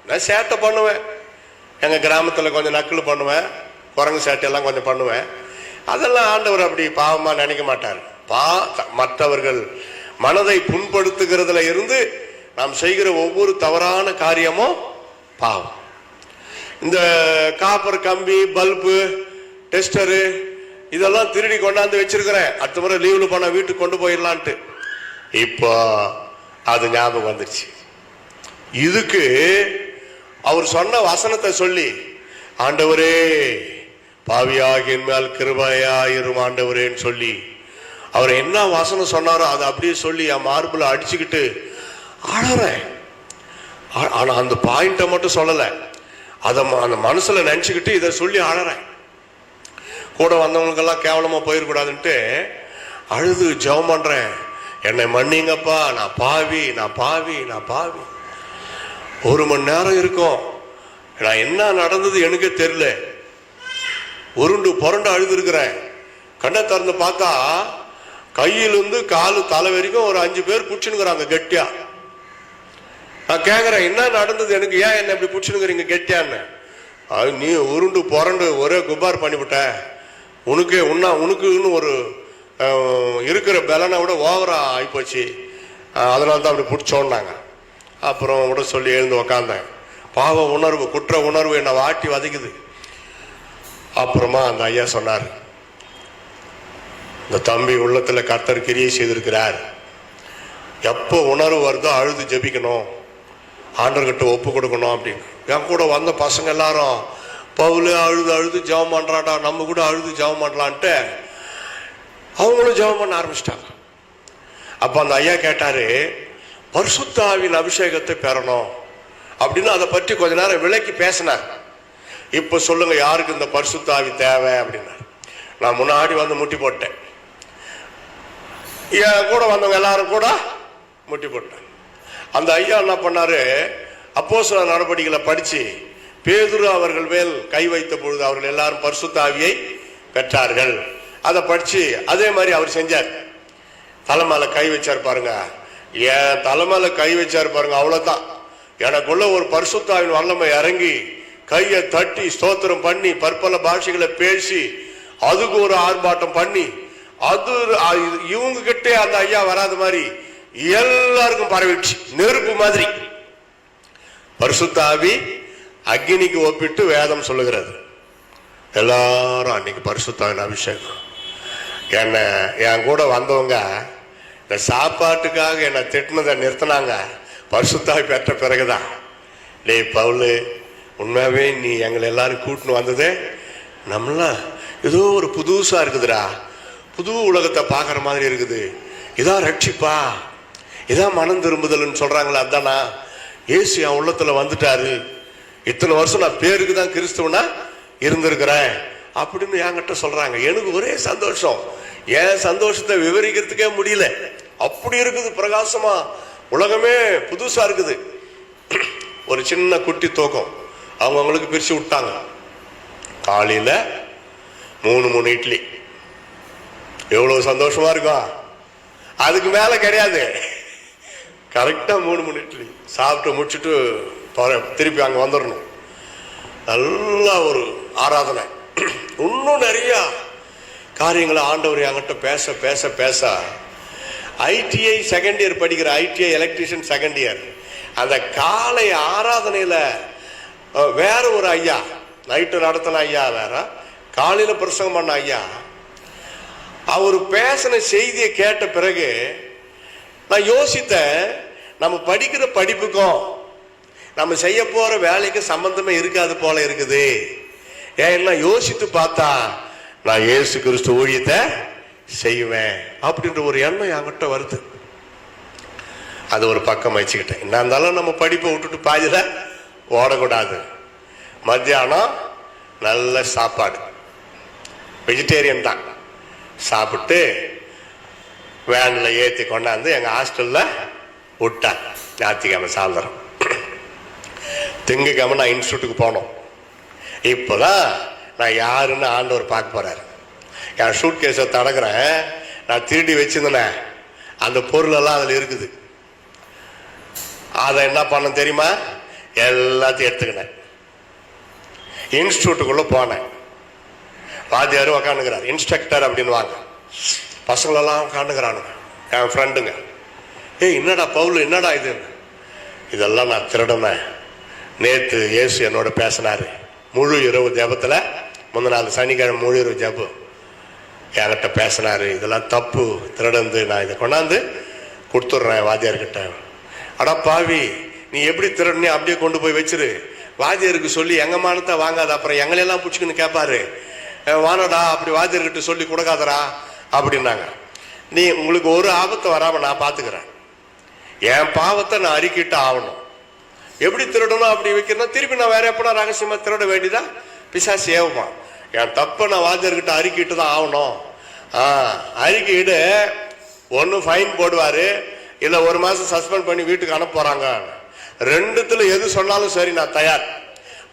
நான் சேட்டை பண்ணுவேன், எங்க கிராமத்துல கொஞ்சம் நக்கல் பண்ணுவேன், குரங்கு சேட்டையெல்லாம் கொஞ்சம் பண்ணுவேன். அதெல்லாம் ஆண்டவர் அப்படி பாவமா நினைக்க மாட்டார். மற்றவர்கள் மனதை புண்படுத்துகிறதுல இருந்து நாம் செய்கிற ஒவ்வொரு தவறான காரியமும் பாவம். இந்த காப்பர் கம்பி, பல்பு, டெஸ்டரு இதெல்லாம் திருடி கொண்டாந்து வச்சிருக்கிறேன், அடுத்த முறை லீவ்ல போனா வீட்டுக்கு கொண்டு போயிடலான்ட்டு. இப்போ அது ஞாபகம் வந்துருச்சு. இதுக்கு அவர் சொன்ன வசனத்தை சொல்லி, ஆண்டவரே பாவியாகி என் மேல் கிருபையாயிரும் ஆண்டவரேன்னு சொல்லி, அவர் என்ன வசனம் சொன்னாரோ அதை அப்படியே சொல்லி என் மார்பில் அடிச்சுக்கிட்டு அழறேன். ஆனா அந்த பாயிண்ட மட்டும் சொல்லல, அதை அந்த மனசுல நினைச்சுக்கிட்டு இதை சொல்லி அழறேன். கூட வந்தவங்களுக்கெல்லாம் கேவலமா போயிடக்கூடாதுன்ட்டு அழுது ஜெபம் பண்றேன். என்னை மன்னிங்கப்பா, நான் பாவி, நான் பாவி, நான் பாவி. 1 மணி நேரம் இருக்கும். நான் என்ன நடந்தது எனக்கு தெரியல. உருண்டு புரண்டு அழுது இருக்கிறேன். கண்ணை திறந்து பார்த்தா கையிலிருந்து காலு தலை வரைக்கும் ஒரு 5 பேர் புடிச்சுனுங்கிறாங்க கெட்டியா. நான் கேட்கிறேன், என்ன நடந்தது, எனக்கு ஏன் என்ன இப்படி புடிச்சுனுங்கிறீங்க கெட்டியான்னு. அது நீ உருண்டு புரண்டு ஒரே குபார் பண்ணிவிட்ட, உனக்குன்னு ஒரு இருக்கிற பலனை விட ஓவரா ஆயிப்போச்சு, அதனால தான் அப்படி பிடிச்சோன்னாங்க. அப்புறம் விட சொல்லி எழுந்து உக்காந்தேன். பாவ உணர்வு, குற்ற உணர்வு என்னை வாட்டி வதைக்குது. அப்புறமா அந்த ஐயா சொன்னார், இந்த தம்பி உள்ளத்துல கர்த்தர் கிரியை செய்திருக்கிறார், எப்போ உணர்வு வருதோ அழுது ஜெபிக்கணும், ஆண்டவர்கிட்ட ஒப்பு கொடுக்கணும் அப்படின்னு. என் கூட வந்த பசங்க எல்லாரும் பவுலே அழுது அழுது ஜெபம் பண்றாடா, நம்ம கூட அழுது ஜெபம் பண்ணலான்ட்டு அவங்களும் ஜெபம் பண்ண ஆரம்பிச்சிட்டாங்க. அப்ப அந்த ஐயா கேட்டாரு, பரிசுத்த ஆவியின் அபிஷேகத்தை பெறணும் அப்படின்னு அதை பற்றி கொஞ்ச நேரம் விளக்கி பேசினார். இப்ப சொல்லுங்க, யாருக்கு இந்த பரிசுத்த ஆவி தேவை அப்படின்னா. நான் முன்னாடி வந்து முட்டி போட்டேன், என் கூட வந்தவங்க எல்லாரும் கூட முட்டி போட்டேன். அந்த ஐயா என்ன பண்ணாரு, அப்போஸ்தலர் நடபடிகளை படிச்சு பேதுரு அவர்கள் மேல் கை வைத்த பொழுது அவர்கள் எல்லாரும் பரிசுத்த ஆவியை பெற்றார்கள். அதை படிச்சு அதே மாதிரி அவர் செஞ்சார். தலைமையில கை வச்சார் பாருங்க, என் தலைமையில கை வச்சார் பாருங்க, அவ்வளவுதான். எனக்குள்ள ஒரு பரிசுத்த ஆவியின் வல்லமை இறங்கி கையை தட்டி ஸ்தோத்திரம் பண்ணி பற்பல பாஷைகளை பேசி அதுக்கு ஒரு ஆர்ப்பாட்டம் பண்ணி, அது இவங்க கிட்டே அந்த ஐயா வராத மாதிரி எல்லாருக்கும் பரவிடுச்சு, நெருப்பு மாதிரி. பரிசுத்த ஆவி அக்னிக்கு ஒப்பிட்டு வேதம் சொல்லுகிறது. எல்லாரும் அன்னைக்கு பரிசுத்த அபிஷேகம். என்னை என் கூட வந்தவங்க இந்த சாப்பாட்டுக்காக என்னை திட்டினதை நிறுத்தினாங்க. பரிசுத்தாய் பெற்ற பிறகுதான், டேய் பவுலு, உண்மையாவே நீ எங்களை எல்லாரும் கூட்டின்னு வந்ததே நம்மளாம் ஏதோ ஒரு புதுசா இருக்குதுடா, புது உலகத்தை பார்க்குற மாதிரி இருக்குது, இதான் ரட்சிப்பா, இதான் மனம் திரும்புதல்னு சொல்றாங்களே, அதானா ஏசு என் உள்ளத்துல வந்துட்டாரு, இத்தனை வருஷம் நான் பேருக்கு தான் கிறிஸ்துவனா இருந்திருக்கிறேன் அப்படின்னு என்கிட்ட சொல்றாங்க. எனக்கு ஒரே சந்தோஷம், என் சந்தோஷத்தை விவரிக்கிறதுக்கே முடியல. அப்படி இருக்குது, பிரகாசமா உலகமே புதுசா இருக்குது. ஒரு சின்ன குட்டி தூக்கம் அவங்களுக்கு பிரிச்சு விட்டாங்க. காலையில 3 இட்லி, எவ்வளவு சந்தோஷமா இருக்கும். அதுக்கு மேல கிடையாது. கரெக்டா 3 இட்லி சாப்பிட்டு முடிச்சுட்டு திருப்பி அங்க வந்துடணும். நல்ல ஒரு ஆராதனை. இன்னும் நிறைய காரியங்களை ஆண்டவர் என்கிட்ட பேச பேச பேச, ஐடிஐ செகண்ட் இயர் படிக்கிற, ஐடிஐ எலக்ட்ரிஷியன் செகண்ட் இயர், அந்த காலை ஆராதனையில வேற ஒரு ஐயா, நைட்டு நடத்தின ஐயா வேற, காலையில பிரசங்கம் பண்ண ஐயா, அவர் பேசின செய்தியை கேட்ட பிறகு நான் யோசித்தேன், நம்ம படிக்கிற படிப்புக்கும் நம்ம செய்ய போற வேலைக்கு சம்பந்தமே இருக்காது போல இருக்குது. ஏன்னா யோசித்து பார்த்தா நான் இயேசு கிறிஸ்து ஊழியத்தை செய்வேன் அப்படின்ற ஒரு எண்ணம் என்கிட்ட வருது. அது ஒரு பக்கம் வச்சுக்கிட்டேன். என்ன இருந்தாலும் நம்ம படிப்பை விட்டுட்டு பாதியில ஓடக்கூடாது. மத்தியானம் நல்ல சாப்பாடு, வெஜிடேரியன் தான், சாப்பிட்டு வேன்ல ஏற்றி கொண்டாந்து எங்க ஹாஸ்டல்ல விட்டான். ஞாயிற்றுக்கிழமை சாயந்தரம். திங்கக்கிழமை நான் இன்ஸ்டியூட்டுக்கு போனோம். இப்போதான் நான் யாருன்னு ஆண்டவர் பார்க்க போறாரு. என் ஷூட் கேஸை தடக்கிறேன். நான் திருடி வச்சிருந்தேன், அந்த பொருள் எல்லாம் அதுல இருக்குது. அதை என்ன பண்ண தெரியுமா, எல்லாத்தையும் எடுத்துக்கினேன். இன்ஸ்டியூட்டுக்குள்ள போனேன். வாத்தியாரும் உக்காந்துக்கிறார், இன்ஸ்ட்ரக்டர் அப்படின்னு வாங்க, பசங்களெல்லாம் உட்காந்துக்கிறானுங்க, என் ஃப்ரெண்டுங்க. ஏய் என்னடா பவுல், என்னடா இது? இதெல்லாம் நான் திருடனேன். நேற்று இயேசு என்னோட பேசினாரு, முழு இரவு ஜபத்துல, முந்தின நாள் சனிக்கிழமை முழு இரவு ஜபம் என்கிட்ட பேசினாரு. இதெல்லாம் தப்பு, திருடந்து நான் இதை கொண்டாந்து கொடுத்துட்றேன் வாத்தியார்கிட்ட. அடா பாவி, நீ எப்படி திருடனே அப்படியே கொண்டு போய் வச்சிரு, வாத்தியாருக்கு சொல்லி எங்க மானத்தை வாங்காத, அப்புறம் எங்களையெல்லாம் பிடிச்சிக்கின்னு கேட்பாரு, வானடா அப்படி வாத்தியார்கிட்ட சொல்லி கொடுக்காதரா அப்படின்னாங்க. நீ உங்களுக்கு ஒரு ஆபத்து வராம நான் பாத்துக்கிறேன், என் பாவத்தை நான் அறிக்கிட்டு ஆகணும். எப்படி திருடணும் அப்படி வைக்கணும், திருப்பி நான் வேற எப்படா ரகசியமா திருட வேண்டியதா, பிசாசு ஏவுமா. என் தப்பை நான் வாத்தியார்கிட்ட அறிக்கிட்டு தான் ஆகணும். அறிக்கையிடு, ஒன்னு ஃபைன் போடுவாரு, இல்ல 1 மாசம் சஸ்பெண்ட் பண்ணி வீட்டுக்கு அனுப்ப போறாங்க. ரெண்டுத்துல எது சொன்னாலும் சரி நான் தயார்.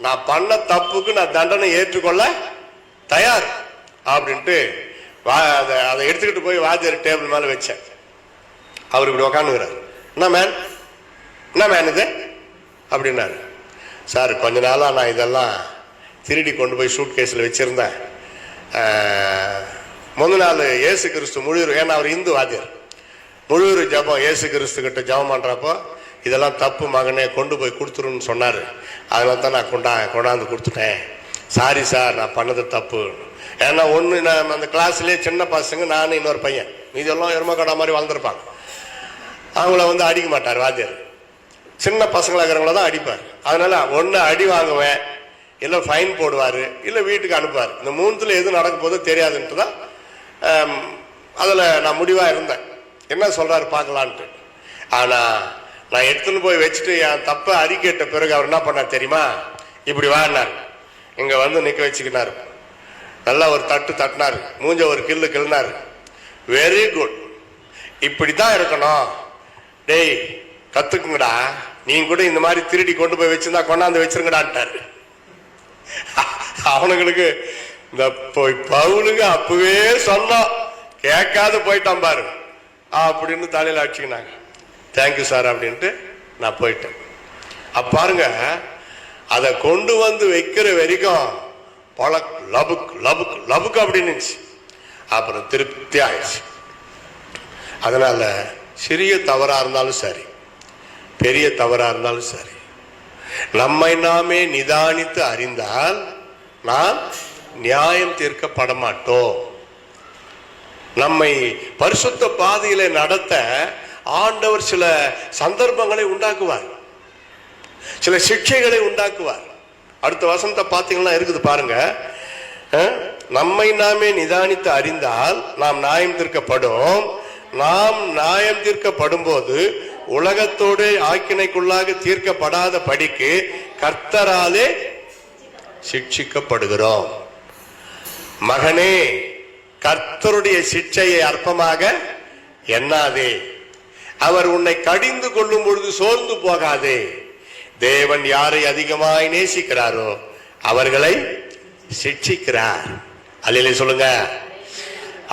நான் பண்ண தப்புக்கு நான் தண்டனை ஏற்றுக்கொள்ள தயார் அப்படின்ட்டு அதை எடுத்துக்கிட்டு போய் வாத்தியார் டேபிள் மேல வச்சேன். அவர் இப்படி உக்காந்துக்கிறார். என்ன மேன் இது அப்படின்னாரு. சார், கொஞ்ச நாளா நான் இதெல்லாம் திருடி கொண்டு போய் ஷூட் கேஸில் வச்சிருந்தேன். முந்தின நாள் இயேசு கிறிஸ்து முழு, ஏன்னா அவர் இந்து வாத்தியார், முழு ஜபம் இயேசு கிறிஸ்து கிட்ட ஜபம் பண்றப்போ இதெல்லாம் தப்பு மகனே, கொண்டு போய் கொடுத்துருன்னு சொன்னாரு. அதனால தான் நான் கொண்டாந்து கொடுத்துட்டேன். சாரி சார், நான் பண்ணது தப்பு. ஏன்னா ஒன்று, நான் அந்த கிளாஸ்லேயே சின்ன பசங்க, நான் இன்னொரு பையன், இதெல்லாம் எருமக்கடா மாதிரி வளர்ந்துருப்பாங்க. அவங்கள அடிக்க மாட்டார் வாத்தியார், சின்ன பசங்களாக இருக்கிறவங்கள தான் அடிப்பார். அதனால ஒன்று அடி வாங்குவேன், இல்லை ஃபைன் போடுவார், இல்லை வீட்டுக்கு அனுப்புவார். இந்த 3த்துல எது நடக்க போதோ தெரியாதுன்ட்டு தான் அதில் நான் முடிவாக இருந்தேன், என்ன சொல்கிறாரு பார்க்கலான்ட்டு. ஆனால் நான் எடுத்துன்னு போய் வச்சுட்டு என் தப்பை அறிக்கையிட்ட பிறகு அவர் என்ன பண்ணார் தெரியுமா, இப்படி வாங்கினார், இங்கே நிற்க வச்சுக்கினார், நல்லா ஒரு தட்டினார், மூஞ்ச ஒரு கிள்ளினார். வெரி குட், இப்படித்தான் இருக்கணும், டேய் கத்துக்குங்கடா, நீங்க கூட இந்த மாதிரி திருடி கொண்டு போய் வச்சிருந்தா கொண்டாந்து வச்சிருங்கடான்ட்டாரு. அவனுங்களுக்கு இந்த பவுலுக்கு அப்பவே சொன்னோம், கேட்காது போயிட்டான் பாரு அப்படின்னு தலையில அடிச்சுக்கினாங்க. தேங்க்யூ சார் அப்படின்ட்டு நான் போயிட்டேன். பாருங்க, அதை கொண்டு வந்து வைக்கிற வரைக்கும் பழக் லபுக் லபுக் லபுக் அப்படின்னு, அப்புறம் திருப்தி ஆயிடுச்சு. அதனால சிறிய தவறா இருந்தாலும் சரி, பெரிய தவறா இருந்தாலும் சரி, நம்மை நாமே நிதானித்து அறிந்தால் நாம் நியாயம் தீர்க்கப்பட மாட்டோம். நம்மை பரிசுத்த பாதையில நடத்த ஆண்டவர் சில சந்தர்ப்பங்களை உண்டாக்குவார், சில சிக்ஷைகளை உண்டாக்குவார். அடுத்த வசனத்தை பார்த்தீங்கன்னா இருக்குது பாருங்க. நம்மை நாமே நிதானித்து அறிந்தால் நாம் நியாயம் தீர்க்கப்படும். நாம் நியாயம் தீர்க்கப்படும் போது உலகத்தோடு ஆக்கினைக்குள்ளாக தீர்க்கப்படாத படிக்கு கர்த்தராலே சிக்ஷிக்கப்படுகிறோம். மகனே, கர்த்தருடைய சிக்ஷையை அற்பமாக எண்ணாதே. அவர் உன்னை கடிந்து கொள்ளும் பொழுது சோர்ந்து போகாதே. தேவன் யாரை அதிகமாய் நேசிக்கிறாரோ அவர்களை சிக்ஷிக்கிறார். அல்லேலூயா சொல்லுங்க.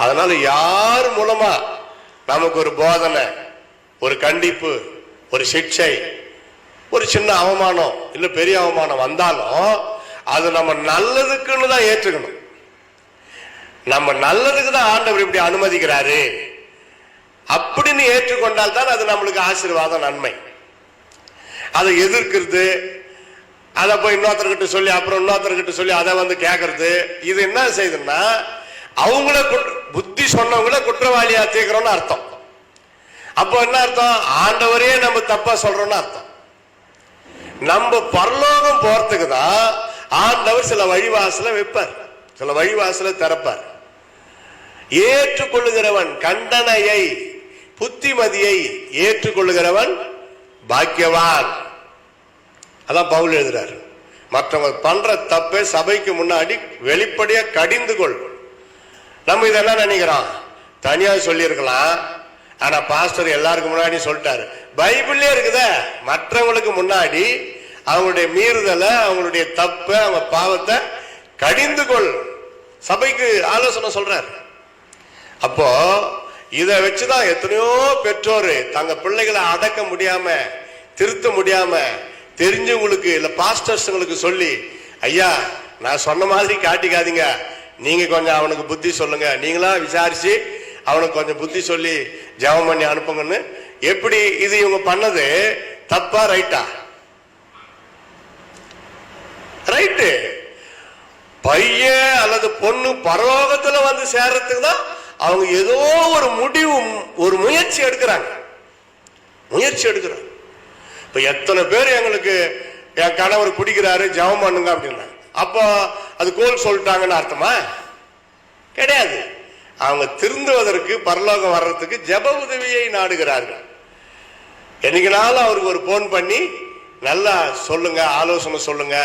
அதனால யார் மூலமா நமக்கு ஒரு போதனை, ஒரு கண்டிப்பு, ஒரு சிக்ஷை, ஒரு சின்ன அவமானம் இல்ல பெரிய அவமானம் வந்தாலும் அது நம்ம நல்லதுக்குன்னு தான் ஏற்றுக்கணும். நம்ம நல்லதுக்கு தான் ஆண்டவர் இப்படி அனுமதிக்கிறாரு அப்படின்னு ஏற்றுக்கொண்டால் தான் அது நம்மளுக்கு ஆசீர்வாதம், நன்மை. அதை எதிர்க்கிறது, அதை போய் இன்னொருத்தர்கிட்ட சொல்லி அப்புறம் இன்னொருத்தர்கிட்ட சொல்லி அதை வந்து கேட்கறது, இது என்ன செய்யுதுன்னா அவங்கள புத்தி சொன்னவங்கள குற்றவாளியா தீர்க்கிறோம்னு அர்த்தம். அப்போ என்ன அர்த்தம்? ஆண்டவரே நம்ம தப்பா சொல்றோம்னு அர்த்தம். நம்ம பரலோகம் போறதுக்கு தான் ஆண்டவர் சில வழிவாசல வைப்பார், சில வழிவாசல திறப்பார். ஏற்றுக்கொள்ளுகிறவன் கண்டனையை, புத்திமதியை ஏற்றுக்கொள்ளுகிறவன் பாக்கியவான். அதான் பவுல் எழுதுறாரு. மற்றவங்க பண்ற தப்பை சபைக்கு முன்னாடி வெளிப்படையா கடிந்து கொள். நம்ம இதெல்லாம் நினைக்கிறோம் தனியா சொல்லி இருக்கலாம், ஆனா பாஸ்டர் எல்லாருக்கும் முன்னாடி சொல்லிட்டாரு. பைபிள்லயே இருக்குத, மற்றவங்களுக்கு முன்னாடி அவங்களுடைய மீறுதலை, அவங்களுடைய தப்பை, அவங்க பாவத்தை கடிந்து கொள், சபைக்கு ஆலோசனை சொல்றாரு. அப்போ இதை வச்சுதான் எத்தனையோ பெற்றோர் தங்க பிள்ளைகளை அடக்க முடியாம, திருத்த முடியாம, தெரிஞ்சவங்களுக்கு இல்ல பாஸ்டர்ஸ்ங்களுக்கு சொல்லி, ஐயா நான் சொன்ன மாதிரி காட்டிக்காதீங்க, நீங்க கொஞ்சம் அவனுக்கு புத்தி சொல்லுங்க, நீங்களா விசாரிச்சு அவனுக்கு கொஞ்சம் புத்தி சொல்லி ஜெபம் பண்ணி அனுப்புங்கன்னு. எப்படி இது இவங்க பண்ணது தப்பா ரைட்டா? ரைட்டு. பையன் அல்லது பொண்ணு பரலோகத்துல வந்து சேர்றதுக்கு தான் அவங்க ஏதோ ஒரு முடிவு, ஒரு முயற்சி எடுக்கிறாங்க. இப்ப எத்தனை பேர் எங்களுக்கு என் கணவர் குடிக்கிறாரு ஜெபம் பண்ணுங்க அப்படின்னா, அப்போ அது கோல் சொல்லிட்டாங்கன்னு அர்த்தமா? கிடையாது. அவங்க திருந்துவதற்கு, பரலோகம் வர்றதுக்கு ஜெப உதவியை நாடுகிறார்கள். என்னைக்குனாலும் அவருக்கு ஒரு போன் பண்ணி நல்லா சொல்லுங்க, ஆலோசனை சொல்லுங்க,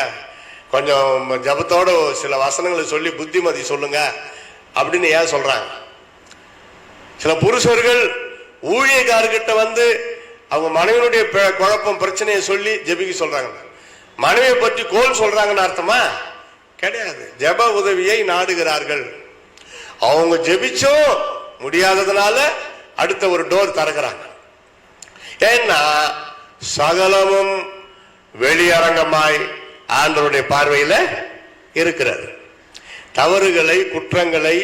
கொஞ்சம் ஜபத்தோட சில வசனங்களை சொல்லி புத்திமதி சொல்லுங்க அப்படின்னு ஏன் சொல்றாங்க? சில புருஷர்கள் ஊழியக்காரர்கிட்ட வந்து அவங்க மனைவியுடைய குழப்பம், பிரச்சனையை சொல்லி ஜெபிக்க சொல்றாங்க. மனைவியை பற்றி கோல் சொல்றாங்கன்னு அர்த்தமா? கிடையாது. ஜெப உதவியை நாடுகிறார்கள். அவங்க ஜெபிச்சும் முடியாததுனால அடுத்த ஒரு டோர் திறக்கிறாங்க. ஏன்னா சகலமும் வெளியரங்கமாய் ஆண்டவருடைய பார்வையில இருக்கிறார். தவறுகளை, குற்றங்களை,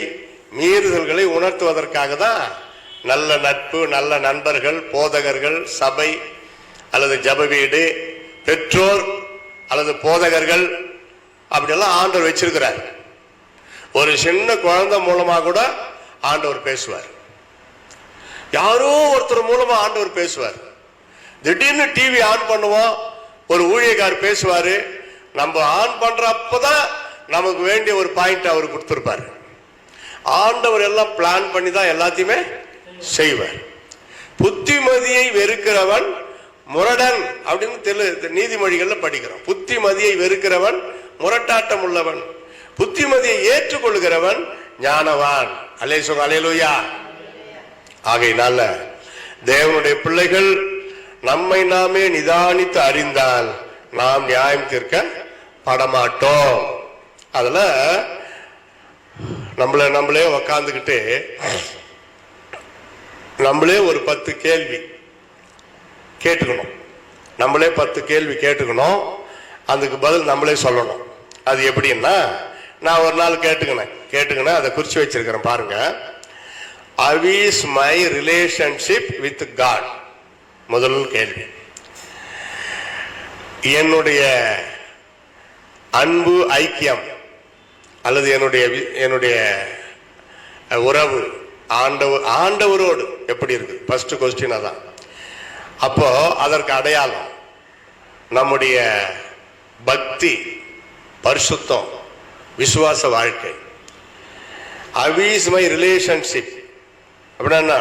மீறுதல்களை உணர்த்துவதற்காக தான் நல்ல நட்பு, நல்ல நண்பர்கள், போதகர்கள், சபை அல்லது ஜப வீடு, பெற்றோர் அல்லது போதகர்கள் அப்படியெல்லாம் ஆண்டவர் வச்சிருக்கிறார். ஒரு சின்ன குழந்தை மூலமா கூட ஆண்டவர் பேசுவார். யாரோ ஒருத்தர் மூலமா ஆண்டவர் பேசுவார். திடீர்னு டிவி ஆன் பண்ணுவோம், ஒரு ஊழியக்காரர் பேசுவாரு. நம்ம ஆன் பண்றப்பதான் நமக்கு வேண்டிய ஒரு பாயிண்ட் அவர் கொடுத்திருப்பாரு. ஆண்டவர் எல்லாம் பிளான் பண்ணி தான் எல்லாத்தையுமே செய்வார். புத்திமதியை வெறுக்கிறவன் முரடன் அப்படின்னு நீதிமொழிகள்ல படிக்கிறோம். புத்திமதியை வெறுக்கிறவன் முரட்டாட்டம் உள்ளவன், புத்திமதியை ஏற்றுக்கொள்கிறவன் ஞானவான். அல்லேலூயா. ஆகையினால தேவனுடைய பிள்ளைகள் நம்மை நாமே நிதானித்து அறிந்தால் நாம் நியாயம் தீர்க்க படமாட்டோம். அதுல நம்மளே உக்காந்துக்கிட்டு நம்மளே ஒரு 10 கேள்வி கேட்டுக்கணும். நம்மளே 10 கேள்வி கேட்டுக்கணும், அதுக்கு பதில் நம்மளே சொல்லணும். அது எப்படின்னா, நான் ஒரு நாள் கேட்டுக்கினேன், அதை குறிச்சு வச்சிருக்கிறேன் பாருங்க. How is my relationship with God? முதல் கேள்வி. என்னுடைய அன்பு ஐக்கியம் அல்லது என்னுடைய உறவு ஆண்டவரோடு எப்படி இருக்கு? ஃபர்ஸ்ட் கொஸ்டின் அதான். அப்போ அதற்கு அடையாளம் நம்முடைய பக்தி, பரிசுத்தம், விசுவாச வாழ்க்கை. How is my relationship? அப்படின்னா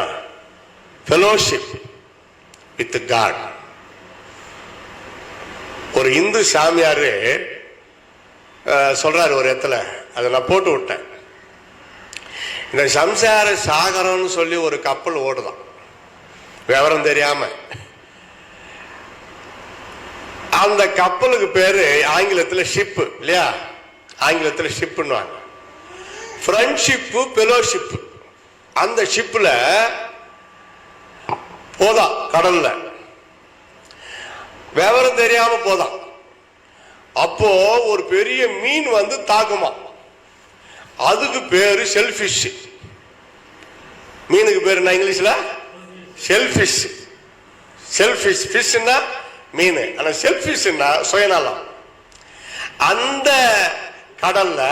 fellowship with God. ஒரு இந்து சாமியாரு சொல்றாரு ஒரு இடத்துல, அதை நான் போட்டு விட்டேன். இந்த சம்சார சாகரம்னு சொல்லி ஒரு கப்பல் ஓடுதான், விவரம் தெரியாம. அந்த கப்பலுக்கு பேரு ஆங்கிலத்தில் ஷிப்பு இல்லையா? ஆங்கிலத்தில் ஷிப்புன்னு ஃப்ரெண்ட்ஷிப்பு, ஃபெலோஷிப்பு. அந்த ஷிப்ல போதான் கடல்ல, விவரம் தெரியாம போதான். அப்போ ஒரு பெரிய மீன் வந்து தாக்குமா, அதுக்கு பேரு ஷெல்ஃபிஷ். மீனுக்கு பேரு என்ன இங்கிலீஷ்ல? ஷெல்ஃபிஷ். ஷெல்ஃபிஷ், ஃபிஷ்னா மீன், ஆனா ஷெல்ஃபிஷ்னா சுயநலம். அந்த கடல்ல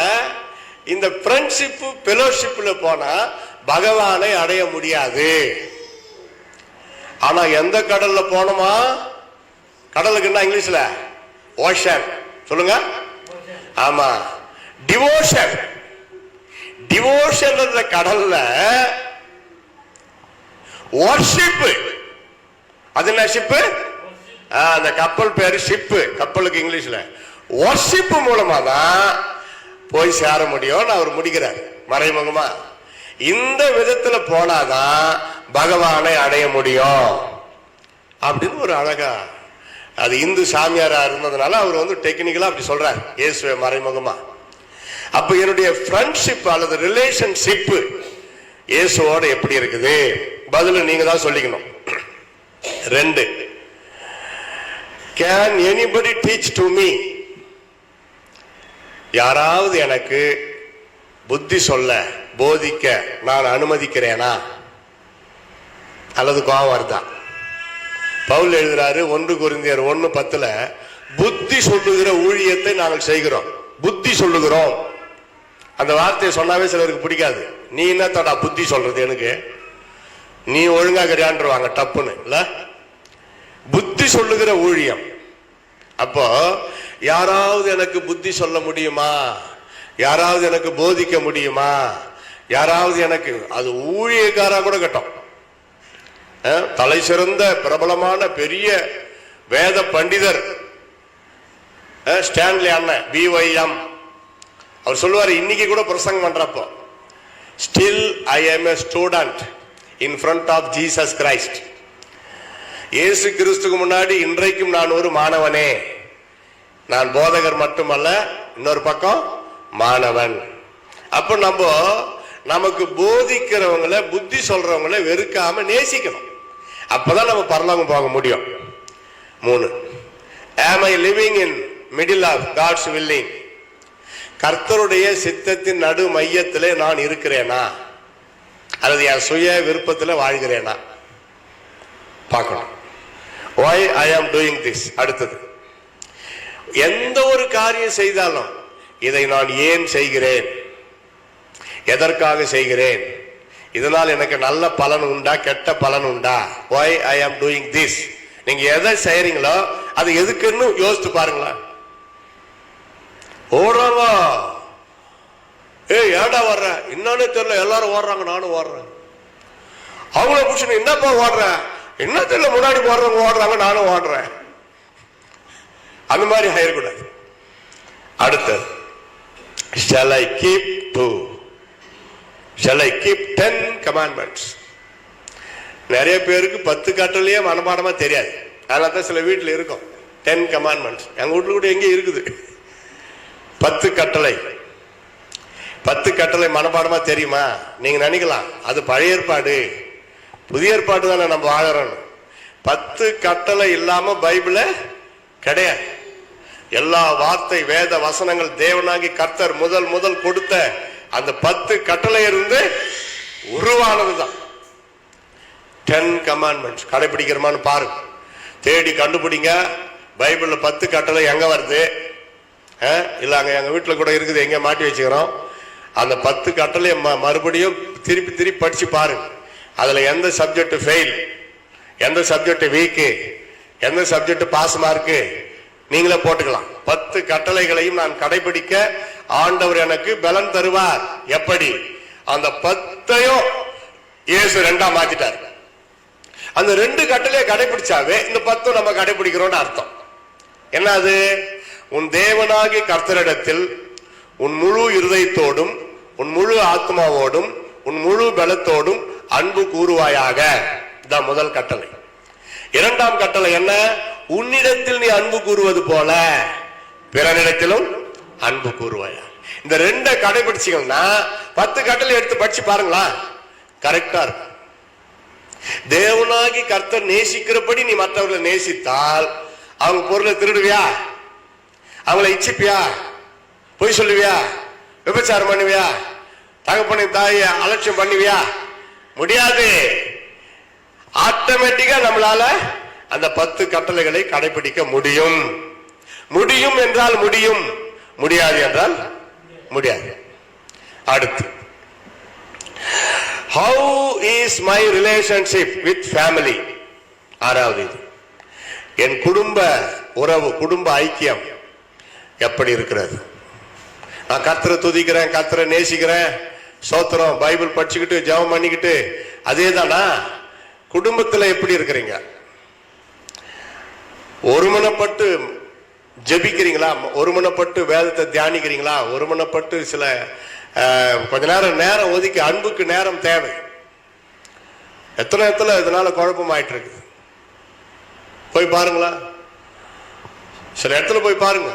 இந்த ஃப்ரெண்ட்ஷிப், ஃபெலோஷிப்ல போனா பகவானை அடைய முடியாது. ஆனா எந்த கடல்ல போனோமா? கடலுக்கு என்ன இங்கிலீஷ்ல? ஓஷன். சொல்லுங்க. ஆமா, டிவோஷன். டிவோஷன் கடல்ல வொர்ஷிப். அது என்ன ஷிப்பு? அந்த கப்பல் பேரு ஷிப்பு. கப்பலுக்கு இங்கிலீஷ்ல வொர்ஷிப் மூலமா தான் போய் சேர முடியும். அவர் முடிக்கிறார் மறைமுகமா. இந்த விதத்துல போனாதான் பகவானை அடைய முடியும் அப்படின்னு ஒரு அழகா. அது இந்து சாமியாரா இருந்ததுனால அவர் வந்து டெக்னிக்கலா அப்படி சொல்றார், இயேசுவை மறைமுகமா. அப்ப என்னுடைய ஃப்ரெண்ட்ஷிப் அல்லது ரிலேஷன்ஷிப் இயேசுவோட எப்படி இருக்குது? பதில் நீங்க தான் சொல்லிக்கணும். 2, can anybody teach to me? யாராவது எனக்கு புத்தி சொல்ல, போதிக்க நான் அனுமதிக்கிறேனா? அல்லது கோபம் வருதா? பவுல் எழுதுறாரு 1 கொரிந்தியர் 1:10, புத்தி சொல்லுகிற ஊழியத்தை நாங்கள் செய்கிறோம். புத்தி சொல்லுகிறோம். அந்த வார்த்தையை சொன்னாவே சிலருக்கு பிடிக்காது. நீ என்ன தடா புத்தி சொல்றது எனக்கு? நீ ஒழுங்கா கிடையாண்டுருவாங்க டப்புன்னு இல்ல. புத்தி சொல்லுகிற ஊழியம். அப்போ யாராவது எனக்கு புத்தி சொல்ல முடியுமா? யாராவது எனக்கு போதிக்க முடியுமா? யாராவது எனக்கு, அது ஊழியக்காரா கூட கட்டும், தலை சிறந்த பிரபலமான பெரிய வேத பண்டிதர் ஸ்டான்லி அண்ணன் BYM, அவர் சொல்லுவார், இன்னைக்கு கூட பிரசங்கம் பண்றப்போ, still I am a student in front of Jesus Christ. இயேசு கிறிஸ்துக்கு முன்னாடி இன்றைக்கும் நான் ஒரு மாணவனே. நான் போதகர் மட்டுமல்ல, இன்னொரு பக்கம் மாணவன். அப்ப நமக்கு போதிக்கிறவங்களை, புத்தி சொல்றவங்களை வெறுக்காம நேசிக்கணும். அப்பதான் நம்ம பரலோகம் போக முடியும். 3, am I living in middle of God's willing? கர்த்தருடைய சித்தத்தின் நடு மையத்திலே நான் இருக்கிறேனா அல்லது என் சுய விருப்பத்தில் வாழ்கிறேனா பார்க்கணும். why I am doing this? அடுத்தது, எந்த ஒரு காரியம் செய்தாலும் இதை நான் ஏன் செய்கிறேன், எதற்காக செய்கிறேன், இதனால் எனக்கு நல்ல பலன் உண்டா, கெட்ட பலன் உண்டா? why I am doing this? நீங்க எதை செய்யறீங்களோ அது எதுக்குன்னு யோசித்து பாருங்களா. ஓடுறாங்க, ஏடா வர்ற, என்னன்னு தெரியல, எல்லாரும் ஓடுறாங்க, நானும் ஓடுறேன். அவங்கள புடிச்சு என்னப்பா ஓடுற, என்ன தெரியல, முன்னாடி போடுறவங்க ஓடுறாங்க, நானும் ஓடுறேன். அந்த மாதிரி ஆயிடக்கூடாது. அடுத்தது, shall I keep 10 commandments? நிறைய பேருக்கு 10 கட்டளையே மனப்பாடமா தெரியாது. அதனால தான் சில வீட்டில் இருக்கும் 10 commandments. எங்க வீட்டுல கூட எங்கே இருக்குது 10 கட்டளை. 10 கட்டளை மனப்பாடமா தெரியுமா? நீங்க நினைக்கலாம் அது பழைய ஏற்பாடு, புதிய ஏற்பாடு தானே நம்ம வாழறோம். 10 கட்டளை இல்லாம பைபிள கிடையாது. எல்லா வார்த்தை, வேத வசனங்கள் தேவனாகி கர்த்தர் முதல் கொடுத்த அந்த 10 கட்டளை இருந்து உருவானதுதான் 10 commandments. கடைபிடிக்கிறோமான்னு பாருங்க, தேடி கண்டுபிடிங்க. பைபிள்ல 10 கட்டளை எங்க வருது? இல்ல அங்க எங்க வீட்டுல கூட இருக்குது, எங்க மாட்டி வச்சுக்கிறோம். அந்த 10 கட்டளை மறுபடியும் திருப்பி திருப்பி படிச்சு பாருங்க. அதுல எந்த சப்ஜெக்ட் ஃபெயில், எந்த சப்ஜெக்ட் வீக்கு, எந்த சப்ஜெக்ட் பாஸ் மார்க்கு நீங்களே போட்டுக்கலாம். 10 கட்டளைகளையும் நான் கடைபிடிக்க ஆண்டவர் எனக்கு பலன் தருவார். எப்படி? அந்த 10ஐயும் இயேசு 2ஆ மாத்திட்டார். அந்த 2 கட்டளையை கடைபிடிச்சாவே இந்த 10 நம்ம கடைபிடிக்கிறோம்னு அர்த்தம். என்னது? உன் தேவனாகிய கர்த்தரிடத்தில் உன் முழு இருதயத்தோடும் உன் முழு ஆத்மாவோடும் உன் முழு பலத்தோடும் அன்பு கூறுவாயாக. இதான் முதல் கட்டளை. 2ஆம் கட்டளை என்ன? உன்னிடத்தில் நீ அன்பு கூறுவது போல பிறனிடத்திலும் அன்பு கூறுவாயா. இந்த 2 கடைபிடிச்சீங்கன்னா 10 கட்டளை எடுத்து படிச்சு பாருங்களா, கரெக்டா இருக்கும். தேவனாகி கர்த்தர் நேசிக்கிறபடி நீ மற்றவர்களை நேசித்தால் அவங்க பொருளை திருடுவியா? அவங்களை இச்சிப்பியா? பொய் சொல்லுவியா? விபச்சாரம் பண்ணுவியா? தகப்பனை தாயை அலட்சியம் பண்ணுவியா? முடியாது. ஆட்டோமேட்டிக்கா நம்மளால அந்த 10 கட்டளைகளை கடைபிடிக்க முடியும். முடியும் என்றால் முடியும், முடியாது என்றால் முடியாது. அடுத்து, how is my relationship with family? 6வது, என் குடும்ப உறவு, குடும்ப ஐக்கியம் எப்படி இருக்கிறது? நான் கர்த்தரை துதிக்கிறேன், கர்த்தரை நேசிக்கிறேன், சோத்திரம், பைபிள் படிச்சுக்கிட்டு ஜெபம் பண்ணிக்கிட்டு அதே தானா? குடும்பத்துல எப்படி இருக்கிறீங்க? ஒருமனப்பட்டு ஜெபிக்கிறீங்களா? ஒருமனப்பட்டு வேதத்தை தியானிக்கிறீங்களா? ஒருமனப்பட்டு சில கொஞ்ச நேரம் ஒதுக்கி, அன்புக்கு நேரம் தேவை. எத்தனை இடத்துல இதனால குழப்பம் ஆயிட்டு இருக்கு. போய் பாருங்களா, சில இடத்துல போய் பாருங்க.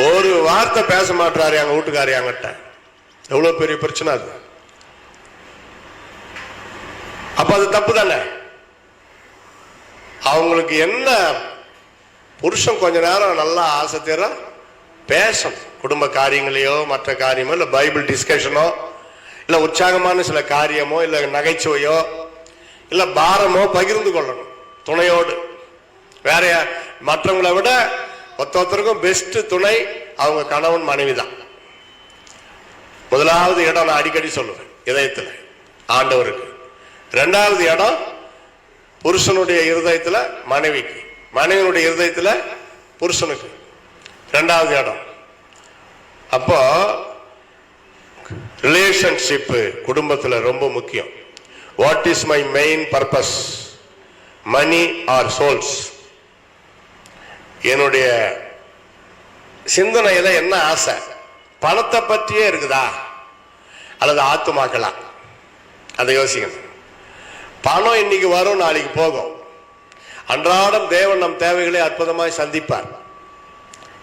ஒரு வார்த்தை பேச மாட்டாரு எங்க வீட்டுக்காரி என்கிட்ட. எவ்வளவு பெரிய பிரச்சனை அது. அப்ப அது தப்பு தானே? அவங்களுக்கு என்ன, புருஷன் கொஞ்ச நேரம் நல்லா ஆசை தீர பேசணும். குடும்ப காரியங்களையோ மற்ற காரியமோ இல்ல பைபிள் டிஸ்கஷனோ இல்ல உற்சாகமான சில காரியமோ இல்ல நகைச்சுவையோ இல்ல பாரமோ பகிர்ந்து கொள்ளணும் துணையோடு. வேற மற்றவங்களை விட ஒருத்தருக்கும் பெஸ்ட் துணை அவங்க கணவன் மனைவி தான். முதலாவது இடம் நான் அடிக்கடி சொல்லுவேன் இதயத்துல ஆண்டவருக்கு. 2வது இடம் புருஷனுடைய இருதயத்துல மனைவிக்கு, மனைவியுடைய இருதயத்துல புருஷனுக்கு 2வது இடம். அப்போ ரிலேஷன்ஷிப் குடும்பத்துல ரொம்ப முக்கியம். What is my main purpose? Money or souls? என்னுடைய சிந்தனையில என்ன ஆசை? பணத்தை பற்றியே இருக்குதா அல்லது ஆத்துமாக்களா? அதை யோசிக்கணும். பணம் இன்னைக்கு வரும், நாளைக்கு போகும். அன்றாடம் தேவன் நம் தேவைகளை அற்புதமாய் சந்திப்பார்,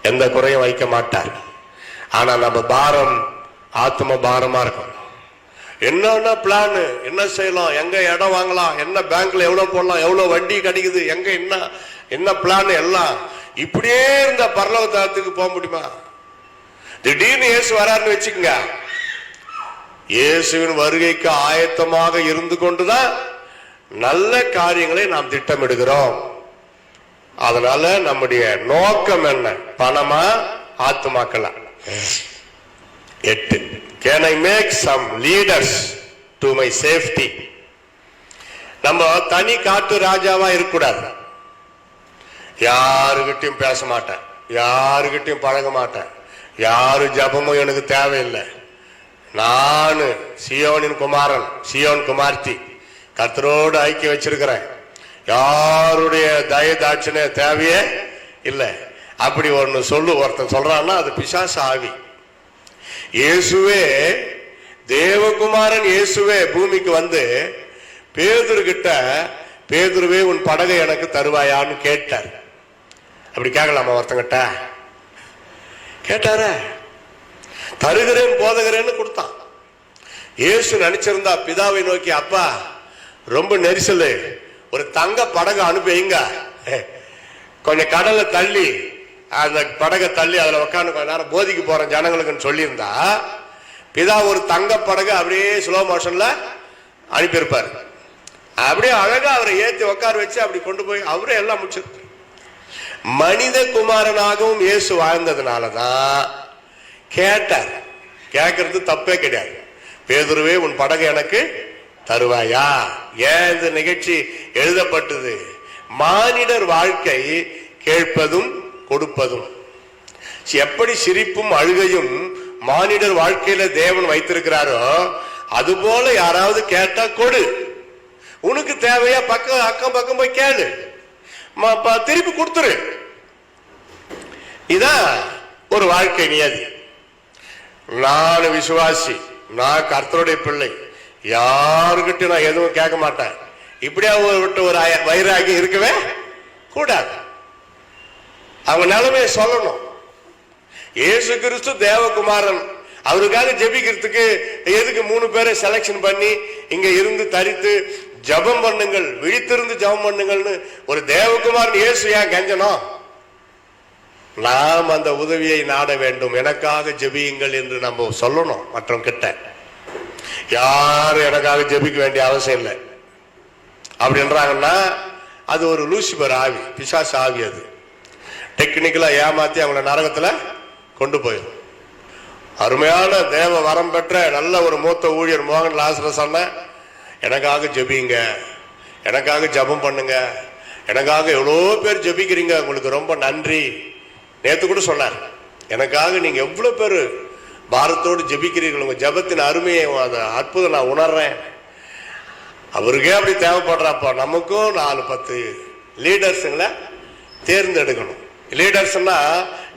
எந்த குறையும் வைக்க மாட்டார். ஆனா நம்ம பாரம் ஆத்ம பாரமா இருக்கும். என்னென்ன பிளான், என்ன செய்யலாம், எங்க இடம் வாங்கலாம், என்ன பேங்க்ல எவ்வளவு போடலாம், எவ்வளவு வட்டி கிடைக்குது, எங்க என்ன பிளான், எல்லாம் இப்படியே இருந்த பரலோகத்துக்கு போக முடியுமா? திடீர்னு இயேசு வராருன்னு வச்சுக்கோங்க, இயேசுவின் வருகைக்கு ஆயத்தமாக இருந்து கொண்டுதான் நல்ல காரியங்களை நாம் திட்டமிடுகிறோம். அதனால நம்முடைய நோக்கம் என்ன? பணமா ஆத்துமாக்களா? 8, can I make some leaders to my safety? நம்ம தனி காட்டு ராஜாவா இருக்கக்கூடாது. யாருகிட்டையும் பேச மாட்டேன், யாருகிட்டையும் பழக மாட்டேன், யாரு ஜபமும் எனக்கு தேவையில்லை. நானு சியோனின் குமாரன், சியோன் குமார்த்தி, கர்த்தரோடு ஐக்கியம் வச்சிருக்கிறேன், யாருடைய தயதாட்சணே தேவையே இல்லை. அப்படி ஒருத்தன் சொல்றான்னா அது பிசாசு ஆவி. இயேசுவே, தேவகுமாரன் இயேசுவே பூமிக்கு வந்து பேதுரு கிட்ட, பேதுருவே உன் படகை எனக்கு தருவாயான்னு கேட்டார். அப்படி கேட்கலாமா ஒருத்தங்கிட்ட? கேட்டார, தருகிறேன் போதகிறேன்னு கொடுத்தான். இயேசு நினைச்சிருந்தா பிதாவை நோக்கி, அப்பா ரொம்ப நெரிசல், ஒரு தங்க படகு அனுப்பிங்க, கொஞ்சம் கடலை தள்ளி அந்த படகை தள்ளி அதுல உட்காந்து கொஞ்ச நேரம் போதிக்கு போற ஜனங்களுக்குன்னு சொல்லியிருந்தா பிதா ஒரு தங்க படகு அப்படியே ஸ்லோ மோஷன்ல அனுப்பியிருப்பாரு. அப்படியே அழகா அவரை ஏற்றி உட்கார வச்சு அப்படி கொண்டு போய் அவரே எல்லாம் முடிச்சிருப்பாரு. மனித குமாரனாகவும் இயேசு வாழ்ந்ததுனாலதான் கேட்டார். கேட்கறது தப்பே கிடையாது. பேதுருவே, உன் படகு எனக்கு தருவாயா? ஏன் இந்த நிகழ்ச்சி எழுதப்பட்டது? மானிடர் வாழ்க்கை கேட்பதும் கொடுப்பதும். எப்படி சிரிப்பும் அழுகையும் மானிடர் வாழ்க்கையில தேவன் வைத்திருக்கிறாரோ, அதுபோல யாராவது கேட்டா கொடு. உனக்கு தேவையா பக்கம் அக்கம் பக்கம் போய் கேளு, திருப்பி கொடுத்துரு. இதான் ஒரு வாழ்க்கை நியதி. நான் விசுவாசி, நான் கர்த்தருடைய பிள்ளை, யாருக்கிட்ட நான் எதுவும் கேட்க மாட்டேன். இப்படியா விட்டு ஒரு வைராகி இருக்கவே கூடாது. அவங்க நிலைமையை சொல்லணும். இயேசு கிறிஸ்து தேவகுமாரன், அவருக்காக ஜெபிக்கிறதுக்கு எதுக்கு 3 பேரை செலக்ஷன் பண்ணி இங்க இருந்து தரித்து ஜபம் பண்ணுங்கள், விழித்திருந்து ஜபம் பண்ணுங்கள்னு ஒரு தேவகுமாரன் இயேசு ஏன் கெஞ்சணும்? நாம் அந்த உதவியை நாட வேண்டும். எனக்காக ஜெபியுங்கள் என்று நம்ம சொல்லணும் மற்றவங்க கிட்ட. யாரும் எனக்காக ஜெபிக்க வேண்டிய அவசியம் இல்லை அப்படின்றாங்கன்னா அது ஒரு லூசிபர் ஆவி, பிசாசு ஆவி. அது டெக்னிக்கலா ஏமாத்தி அவங்கள நரகத்துல கொண்டு போயிடும். அருமையான தேவ வரம் பெற்ற நல்ல ஒரு மூத்த ஊழியர் மோகன் லாசரஸ் சொன்ன, எனக்காக ஜெபிங்க, எனக்காக ஜபம் பண்ணுங்க, எனக்காக எவ்வளோ பேர் ஜெபிக்கிறீங்க, உங்களுக்கு ரொம்ப நன்றி. நேற்று கூட சொன்னார், எனக்காக நீங்க எவ்வளவு பேர் பாரத்தோடு ஜெபிக்கிறீர்கள், உங்க ஜபத்தின் அருமையை அற்புதம் நான் உணர்றேன். அவருக்கே அப்படி தேவைப்படுறப்ப நமக்கும் 4-10 லீடர்ஸுங்களை தேர்ந்தெடுக்கணும். லீடர்ஸ்னா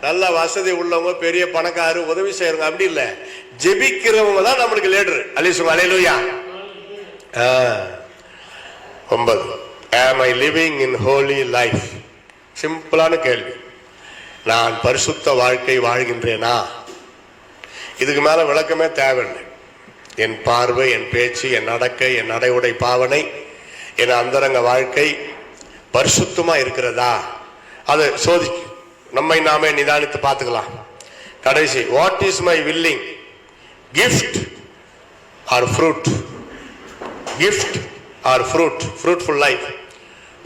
நல்ல வசதி உள்ளவங்க, பெரிய பணக்காரு, உதவி செய்யறவங்க அப்படி இல்லை, ஜெபிக்கிறவங்க தான் நம்மளுக்கு லீடர். அலிசுங்க அலையிலுயா. 9, am I living in holy life? சிம்பிளான கேள்வி. நான் பரிசுத்த வாழ்க்கை வாழ்கின்றேனா? இதுக்கு மேல விளக்கமே தேவையில்லை. என் பார்வை, என் பேச்சு, என் நடக்கை, என் நடை உடை பாவனை, என் அந்தரங்க வாழ்க்கை பரிசுத்தமா இருக்கிறதா? அதை சோதி நம்மை நாமே நிதானித்து பார்த்துக்கலாம். கடைசி, what is my willing gift or fruit? Gift or fruit, fruitful life.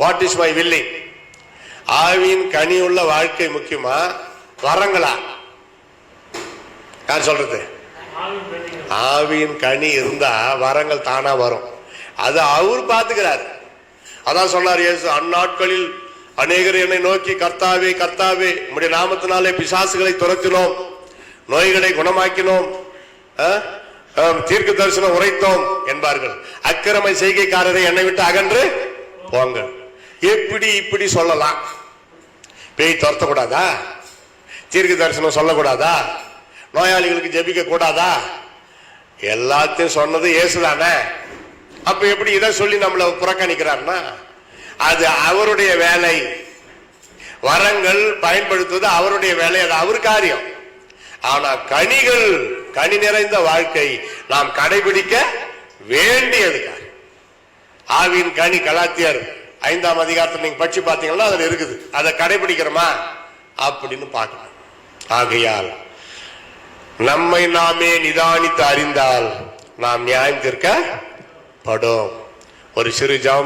What is my willing? ஆவியின் கனி உள்ள வாழ்க்கை முக்கியமா, வரங்களா? யார் சொல்றது? ஆவியின் கனி இருந்தா வரங்கள் தானா வரும். அது அவர் பார்த்துக்கிறார். அதான் சொன்னார் இயேசு, அந்நாட்களில் அநேகர் என்னை நோக்கி, கர்த்தாவே கர்த்தாவே, உம்முடைய நாமத்தினாலே பிசாசுகளை துரத்தினோம், நோய்களை குணமாக்கினோம், தீர்க்க தரிசனம் உரைத்தோம் என்பார்கள். அக்கிரமை செய்கைக்காரரை என்னை விட்டு அகன்று போங்கள். எப்படி இப்படி சொல்லலாம்? பேய் துரத்தக்கூடாதா? தீர்க்க தரிசனம் சொல்லக்கூடாதா? நோயாளிகளுக்கு ஜெபிக்க கூடாதா? எல்லாத்தையும் சொன்னது இயேசுதானே. அப்ப எப்படி இதை சொல்லி நம்மளை புறக்கணிக்கிறார்னா, அது அவருடைய வேலை. வரங்கள் பயன்படுத்துவது அவருடைய வேலை, அது அவர் காரியம். ஆனா கனிகள், கனி நிறைந்த வாழ்க்கை நாம் கடைபிடிக்க வேண்டியது. ஆவியின் கனி கலாத்தியர் 5ஆம் அதிகாரத்தில் நீங்க படிச்சு பார்த்தீங்கன்னா அதுல இருக்குது. அதை கடைபிடிக்கிறோமா அப்படின்னு பார்க்கணும். ஆகையால் நம்மை நாமே நிதானித்து அறிந்தால் நாம் நியாயம் தீர்க்கப்படும். ஒரு சிறு ஜெபம்